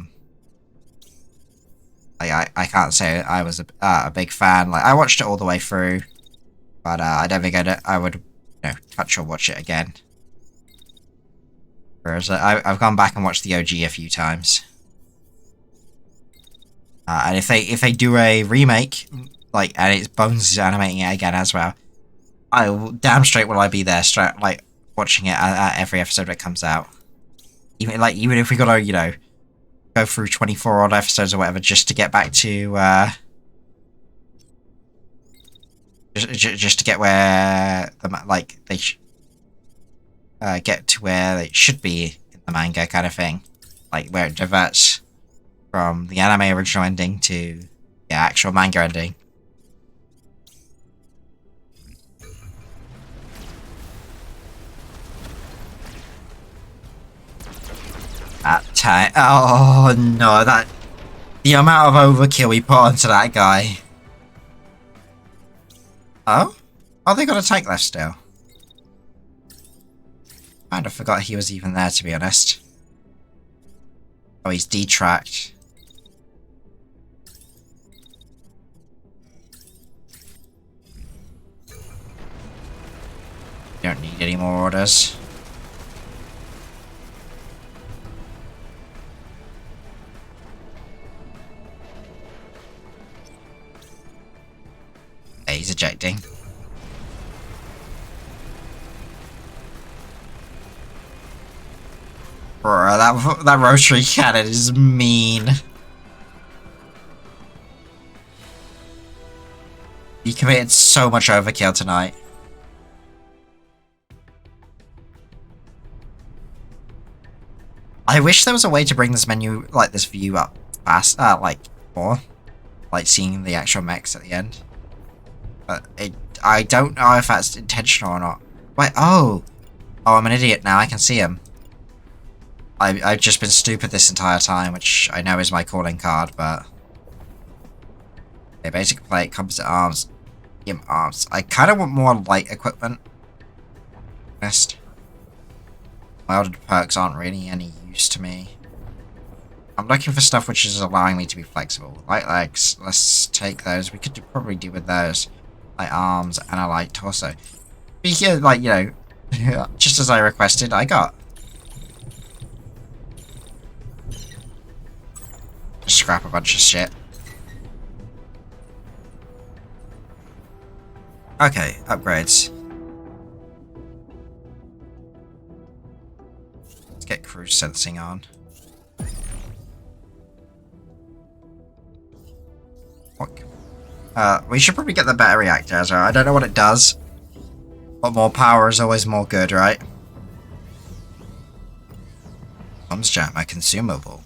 can't say I was a big fan. Like, I watched it all the way through, but I don't think I would, touch or watch it again. Whereas I've gone back and watched the OG a few times. And if they do a remake, and it's Bones is animating it again as well, damn straight will I be there, watching it at every episode that comes out. Even if we gotta, go through 24 odd episodes or whatever just to get back to just to get where they get to where they should be in the manga, kind of thing, where it diverts from the anime original ending to the actual manga ending. That time. Oh no, the amount of overkill we put onto that guy. Oh? Oh, they got a tank left still. Kind of forgot he was even there, to be honest. Oh, he's detracked. Don't need any more orders. Okay, he's ejecting. Bro, that rotary cannon is mean. He committed so much overkill tonight. I wish there was a way to bring this menu, like this view up fast, like more. Like seeing the actual mechs at the end. But I don't know if that's intentional or not. Wait, oh! Oh, I'm an idiot now, I can see him. I've just been stupid this entire time, which I know is my calling card, but... Okay, basic plate, composite arms, medium arms. I kind of want more light equipment. Honest. My ordered perks aren't really any use to me. I'm looking for stuff which is allowing me to be flexible. Light legs, let's take those. We could probably do with those. Light arms and a light torso. Because, like, you know, just as I requested, I got. Just scrap a bunch of shit. Okay, upgrades. Let's get cruise sensing on. We should probably get the better reactor as well. I don't know what it does, but more power is always more good, right? Bombs jammer consumable.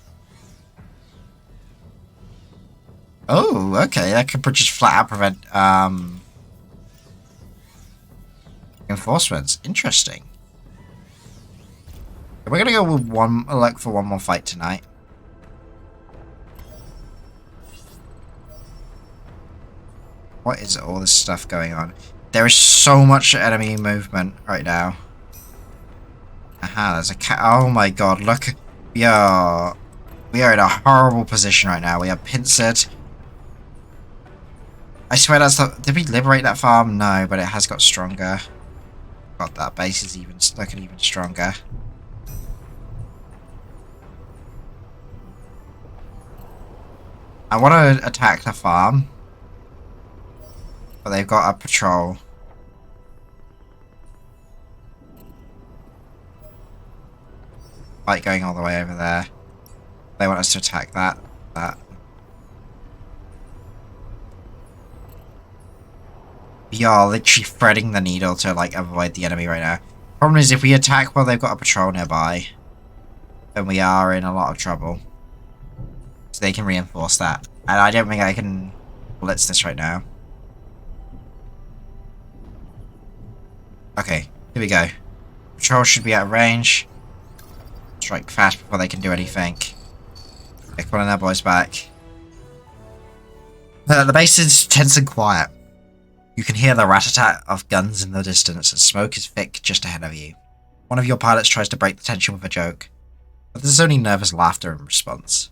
Oh, okay, that could just flat out prevent reinforcements. Interesting. We're gonna go with look for one more fight tonight. What is all this stuff going on? There is so much enemy movement right now. Aha, there's a cat. Oh my god, look. We are in a horrible position right now. We are pincered. I swear that's the... Did we liberate that farm? No, but it has got stronger. God, that base is even looking even stronger. I want to attack the farm. But they've got a patrol. Fight going all the way over there. They want us to attack that. We are literally threading the needle to like avoid the enemy right now. Problem is if we attack while they've got a patrol nearby, then we are in a lot of trouble. So they can reinforce that. And I don't think I can blitz this right now. Okay, here we go. Patrol should be out of range. Strike fast before they can do anything. Pick one of their boys back. The base is tense and quiet. You can hear the rat-a-tat of guns in the distance, and smoke is thick just ahead of you. One of your pilots tries to break the tension with a joke, but there's only nervous laughter in response.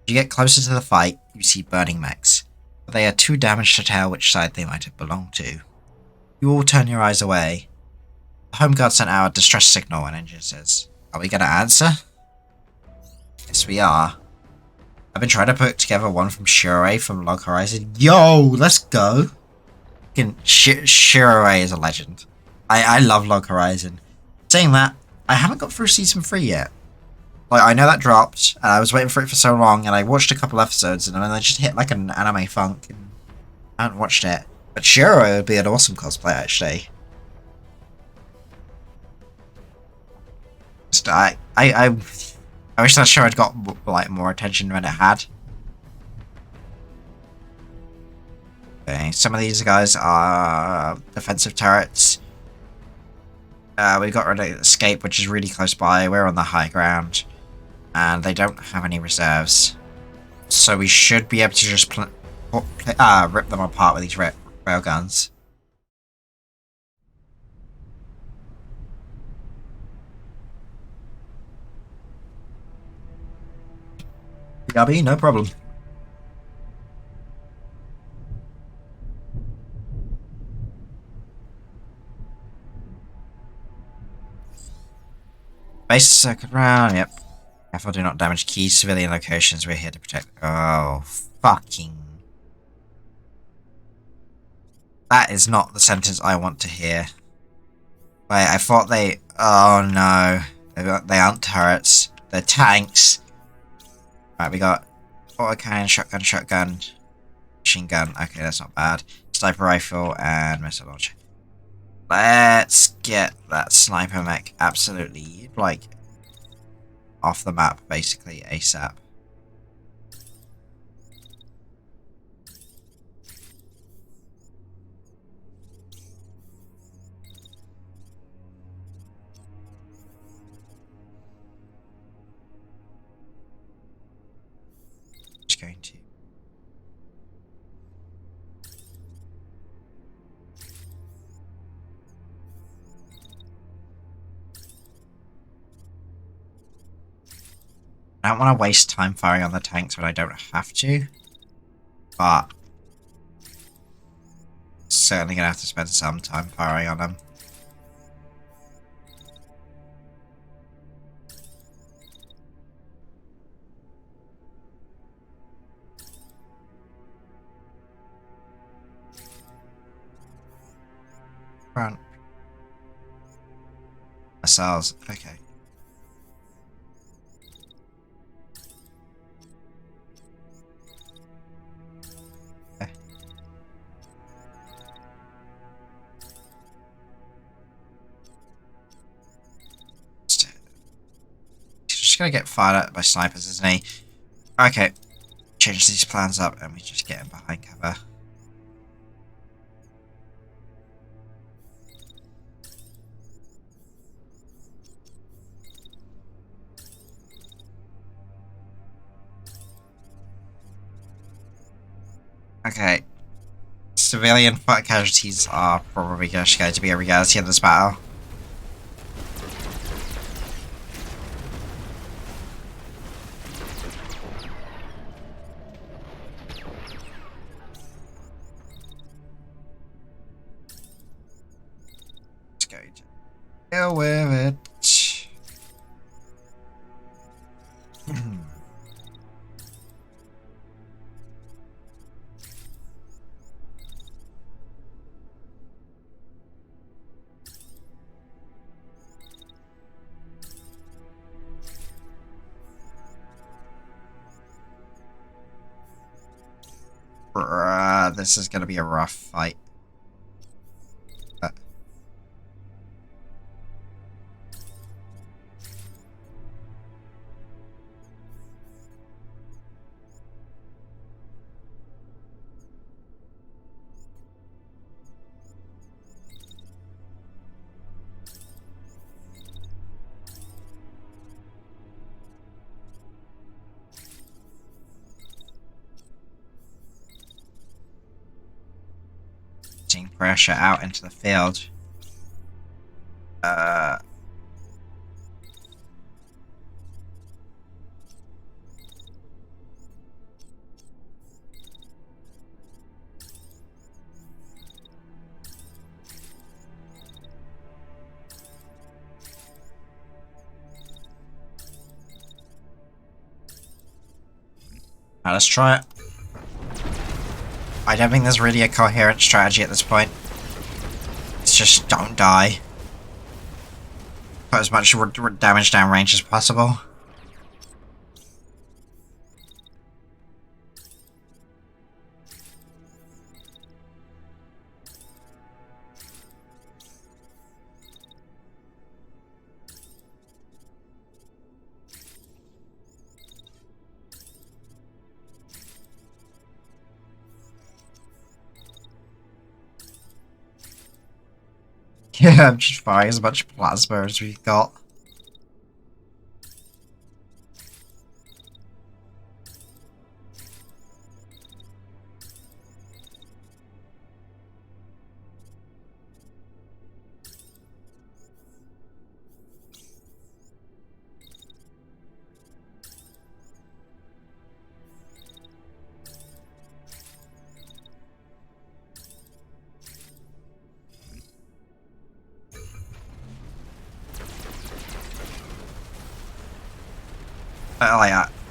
As you get closer to the fight, you see burning mechs, but they are too damaged to tell which side they might have belonged to. You all turn your eyes away. The Home Guard sent out a distress signal and engine says, "Are we gonna answer?" Yes, we are. I've been trying to put together one from Shiroe from Log Horizon. Yo, let's go! Shiroe is a legend. I love Log Horizon. Saying that, I haven't got through Season 3 yet. Like, I know that dropped, and I was waiting for it for so long, and I watched a couple episodes, and then I just hit like an anime funk, and I haven't watched it. But Shiroe would be an awesome cosplay, actually. Just, I wish that show had got like more attention than it had. Okay, some of these guys are defensive turrets. We got rid of escape, which is really close by. We're on the high ground, and they don't have any reserves, so we should be able to just rip them apart with these railguns. Gabby, no problem. Base circuit round, yep. Careful, do not damage key civilian locations. We're here to protect. Oh, fucking. That is not the sentence I want to hear. Wait, I thought they. Oh no. They aren't turrets. They're tanks. Right, we got autocannon, shotgun, machine gun. Okay, that's not bad. Sniper rifle and missile launcher. Let's get that sniper mech absolutely, like, off the map, basically, ASAP. Just going to. I don't want to waste time firing on the tanks when I don't have to, but certainly gonna have to spend some time firing on them. Front. Missiles, okay. He's just gonna get fired at by snipers, isn't he? Okay. Change these plans up and we just get him behind cover. Okay. Civilian casualties are probably going to be a reality in this battle. Let's go to deal with it. This is going to be a rough fight. Pressure out into the field. Now let's try it. I don't think there's really a coherent strategy at this point. It's just don't die. Put as much damage downrange as possible. Yeah, I'm just firing as much plasma as we've got.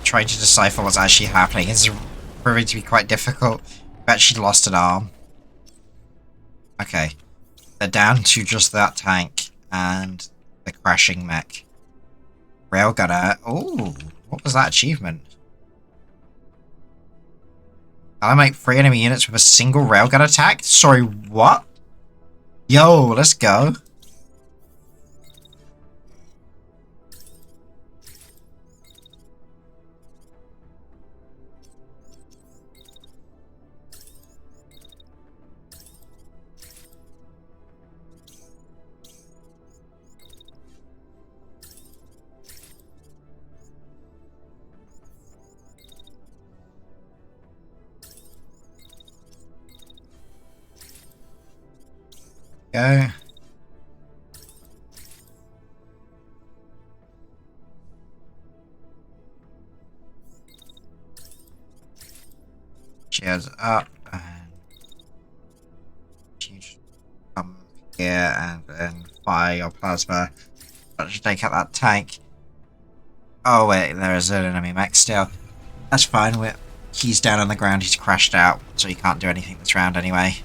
trying to decipher what's actually happening is proving to be quite difficult. We've actually lost an arm. Okay. They're down to just that tank and the crashing mech. Railgunner. Ooh, what was that achievement? I make 3 enemy units with a single railgun attack? Sorry, what? Yo, let's go. Go. Cheers up and come here and then fire your plasma. That should take out that tank. Oh wait, there is an enemy mech still. That's fine. He's down on the ground. He's crashed out, so he can't do anything this round anyway.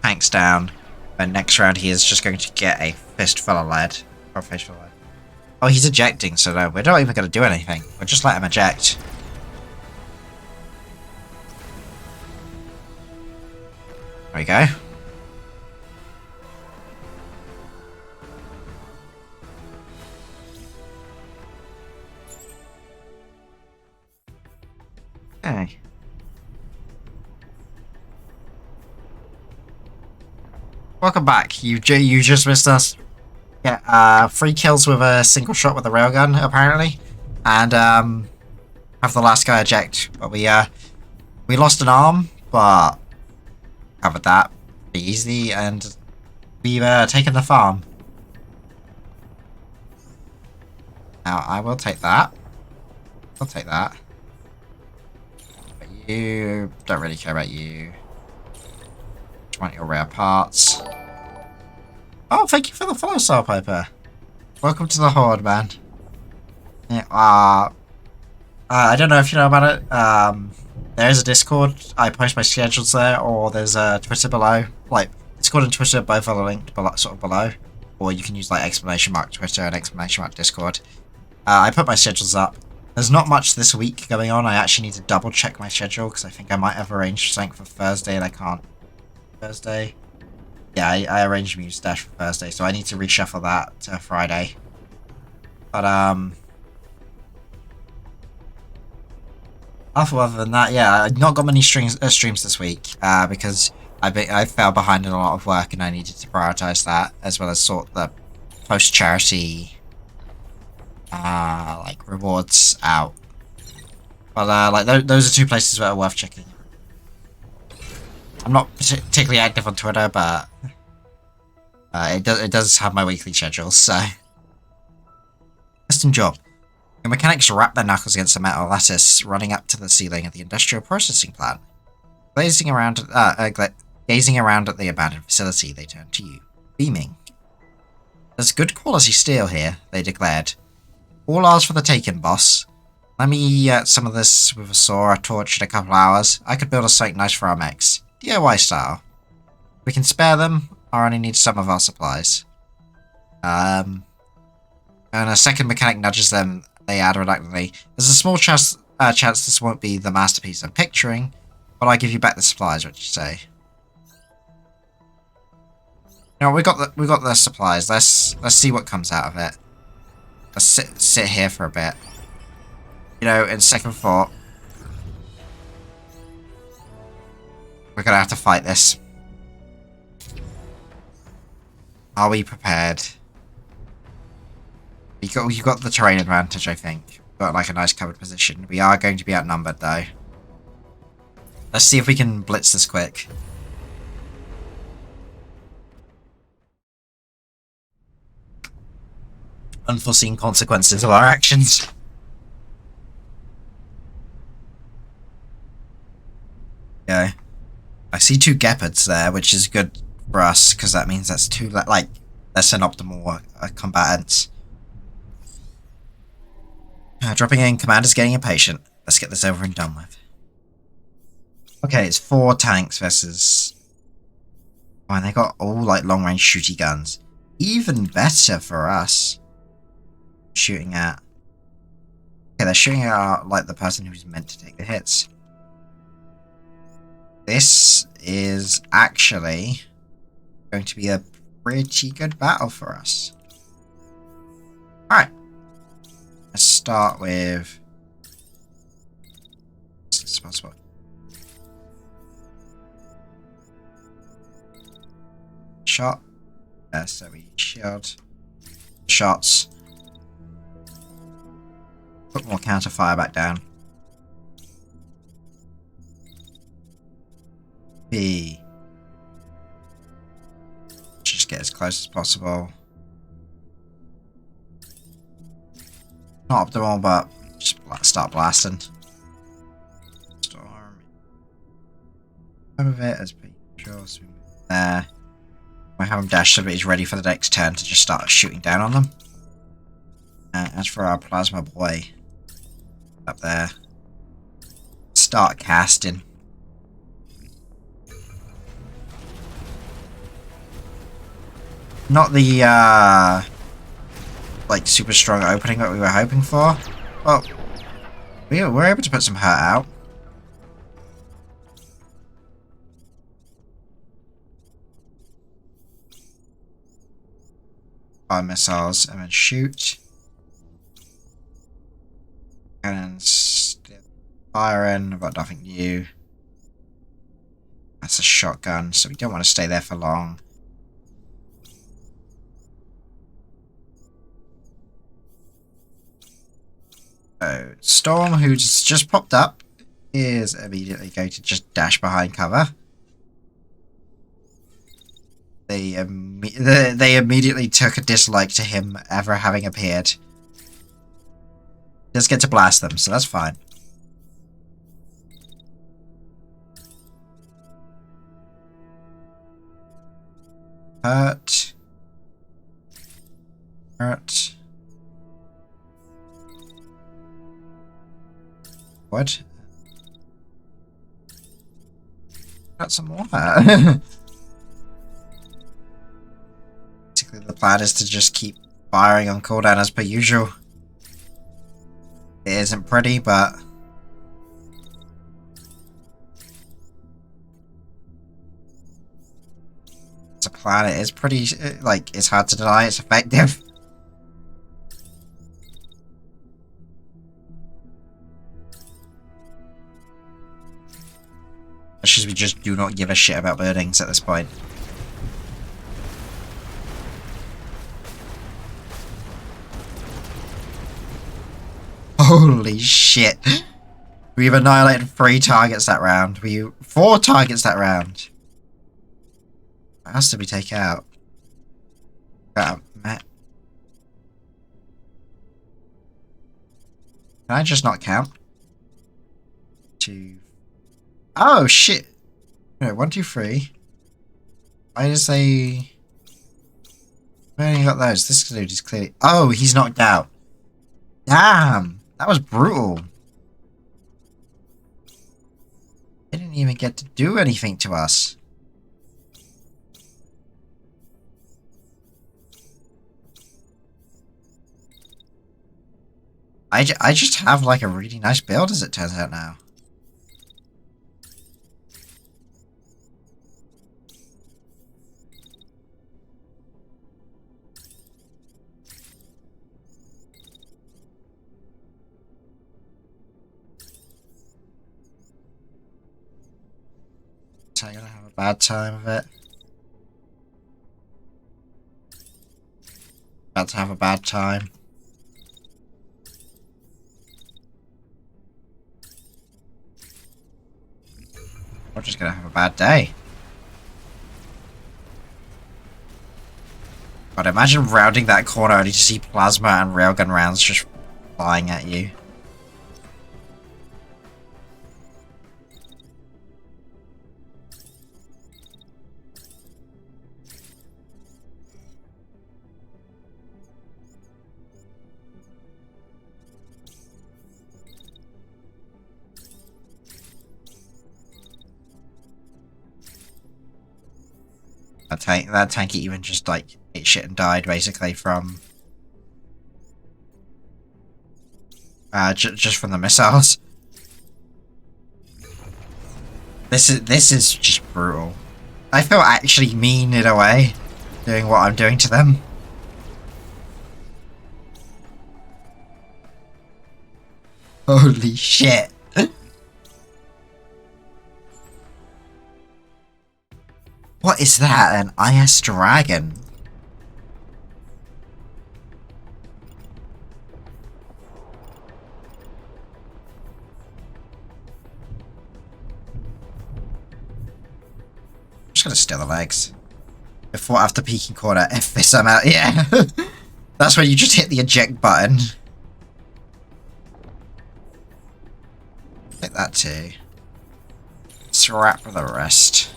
Tank's down, and next round he is just going to get a fistful of lead. Or a fistful of lead. Oh, he's ejecting, so no, we're not even going to do anything. We'll just let him eject. There we go. Okay. Welcome back. You just missed us. Yeah, 3 kills with a single shot with a railgun, apparently, and have the last guy eject. But we lost an arm, but covered that pretty easily, and we've taken the farm. Now I will take that. I'll take that. But you don't really care about you. Just want your rare parts. Oh, thank you for the follow, Star Piper. Welcome to the Horde, man. Yeah, I don't know if you know about it. There is a Discord. I post my schedules there, or there's a Twitter below. Like, Discord and Twitter both are linked below, sort of below. Or you can use like ! Twitter and ! Discord. I put my schedules up. There's not much this week going on. I actually need to double check my schedule because I think I might have arranged something for Thursday and I can't. Thursday. Yeah, I arranged Mustache for Thursday, so I need to reshuffle that to Friday. But, other than that, yeah, I've not got many streams this week, because I fell behind in a lot of work and I needed to prioritize that, as well as sort the post-charity, like, rewards out. But, like, those are 2 places that are worth checking. I'm not particularly active on Twitter, but it does have my weekly schedules, so. Custom job. Your mechanics wrap their knuckles against a metal lattice running up to the ceiling of the industrial processing plant. Gazing around at the abandoned facility, they turn to you, beaming. There's good quality steel here, they declared. All ours for the taking, boss. Let me eat some of this with a saw, a torch, in a couple hours. I could build a site nice for our mechs. DIY style. We can spare them, or only need some of our supplies. And a second mechanic nudges them. They add reluctantly. There's a small chance this won't be the masterpiece I'm picturing, but I give you back the supplies. What do you say? No, we got the supplies. Let's see what comes out of it. Let's sit here for a bit. You know, in second thought, we're gonna have to fight this. Are we prepared? You got the terrain advantage, I think. We've got like a nice covered position. We are going to be outnumbered though. Let's see if we can blitz this quick. Unforeseen consequences of our actions. Okay. I see 2 Gepards there, which is good for us, because that means that's 2, like, less than optimal combatants. Dropping in, Commander's getting impatient. Let's get this over and done with. Okay, it's 4 tanks versus... Oh, and they got all, like, long-range shooty guns. Even better for us. Shooting at... Okay, they're shooting at, like, the person who's meant to take the hits. This is actually going to be a pretty good battle for us. Alright. Let's start with... This possible. Shot. So we shield shots. Put more counter fire back down. B. Just get as close as possible. Not optimal, but just start blasting. Storm. Some of it as per usual. So we move there. I have him dash so that he's ready for the next turn to just start shooting down on them. As for our plasma boy, up there, start casting. Not the like super strong opening that we were hoping for, but we were able to put some hurt out. Fire missiles and then shoot. And firing, I've got nothing new. That's a shotgun, so we don't want to stay there for long. So, Storm, who's just popped up, is immediately going to just dash behind cover. They immediately took a dislike to him ever having appeared. Just get to blast them, so that's fine. Hurt. Hurt. What? Got some more. Basically, the plan is to just keep firing on cooldown as per usual. It isn't pretty, but it's a plan. It is pretty, like, it's hard to deny it's effective. It's just we just do not give a shit about buildings at this point. Holy shit. We've annihilated 3 targets that round. 4 targets that round. What else did we take out? Can I just not count? 2. Oh shit. No, 1, 2, 3. Why does they... I only got those. This dude is clearly... Oh, he's knocked out. Damn. That was brutal. They didn't even get to do anything to us. I just have like a really nice build as it turns out now. So I'm gonna have a bad time of it. About to have a bad time. We're just gonna have a bad day. But imagine rounding that corner only to see plasma and railgun rounds just flying at you. That tank even just like ate shit and died basically from just from the missiles. This is just brutal. I feel actually mean in a way, doing what I'm doing to them. Holy shit. What is that? An IS Dragon? I'm just gonna steal the legs. Before, after peeking corner, F this, I'm out. Yeah. That's when you just hit the eject button. Hit that too. Scrap the rest.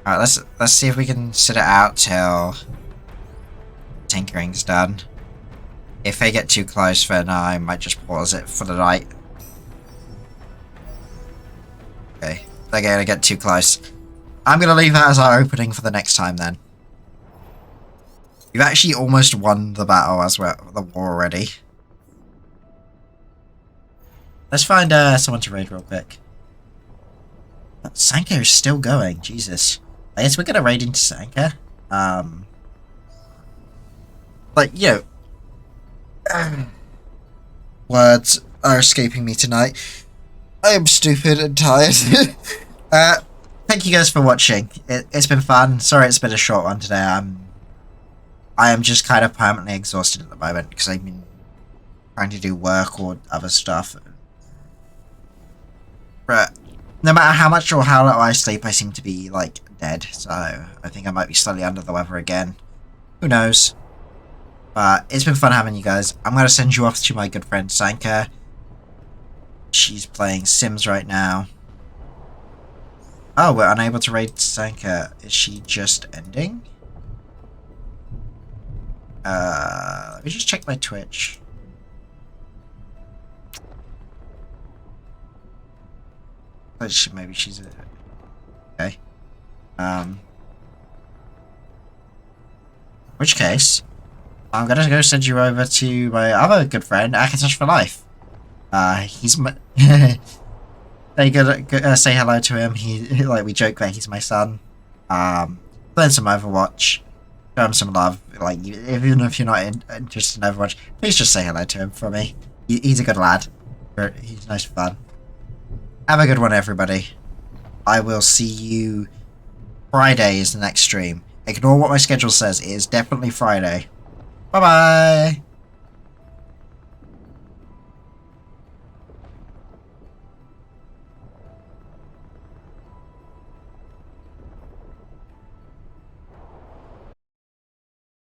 Alright, let's see if we can sit it out till tinkering's done. If they get too close, then I might just pause it for the night. Okay, they're gonna get too close. I'm gonna leave that as our opening for the next time then. We've actually almost won the battle as well, the war already. Let's find someone to raid real quick. Sanka is still going, Jesus. I guess we're gonna raid into Sanka. Like, you know, words are escaping me tonight. I am stupid and tired. Thank you guys for watching. It's been fun. Sorry it's been a short one today. I am just kind of permanently exhausted at the moment because I've been trying to do work or other stuff. But no matter how much or how little I sleep, I seem to be, like, dead. So I think I might be slightly under the weather again. Who knows? But it's been fun having you guys. I'm going to send you off to my good friend Sanka. She's playing Sims right now. Oh, we're unable to raid Sanka. Is she just ending? Let me just check my Twitch. Maybe she's okay. Which case, I'm gonna go send you over to my other good friend, Akatosh for Life. He's my. They go say hello to him. He like we joke that he's my son. Playing some Overwatch. Show him some love. Like even if you're not interested in Overwatch, please just say hello to him for me. He's a good lad. He's nice and fun. Have a good one, everybody. I will see you. Friday is the next stream. Ignore what my schedule says. It is definitely Friday. Bye bye.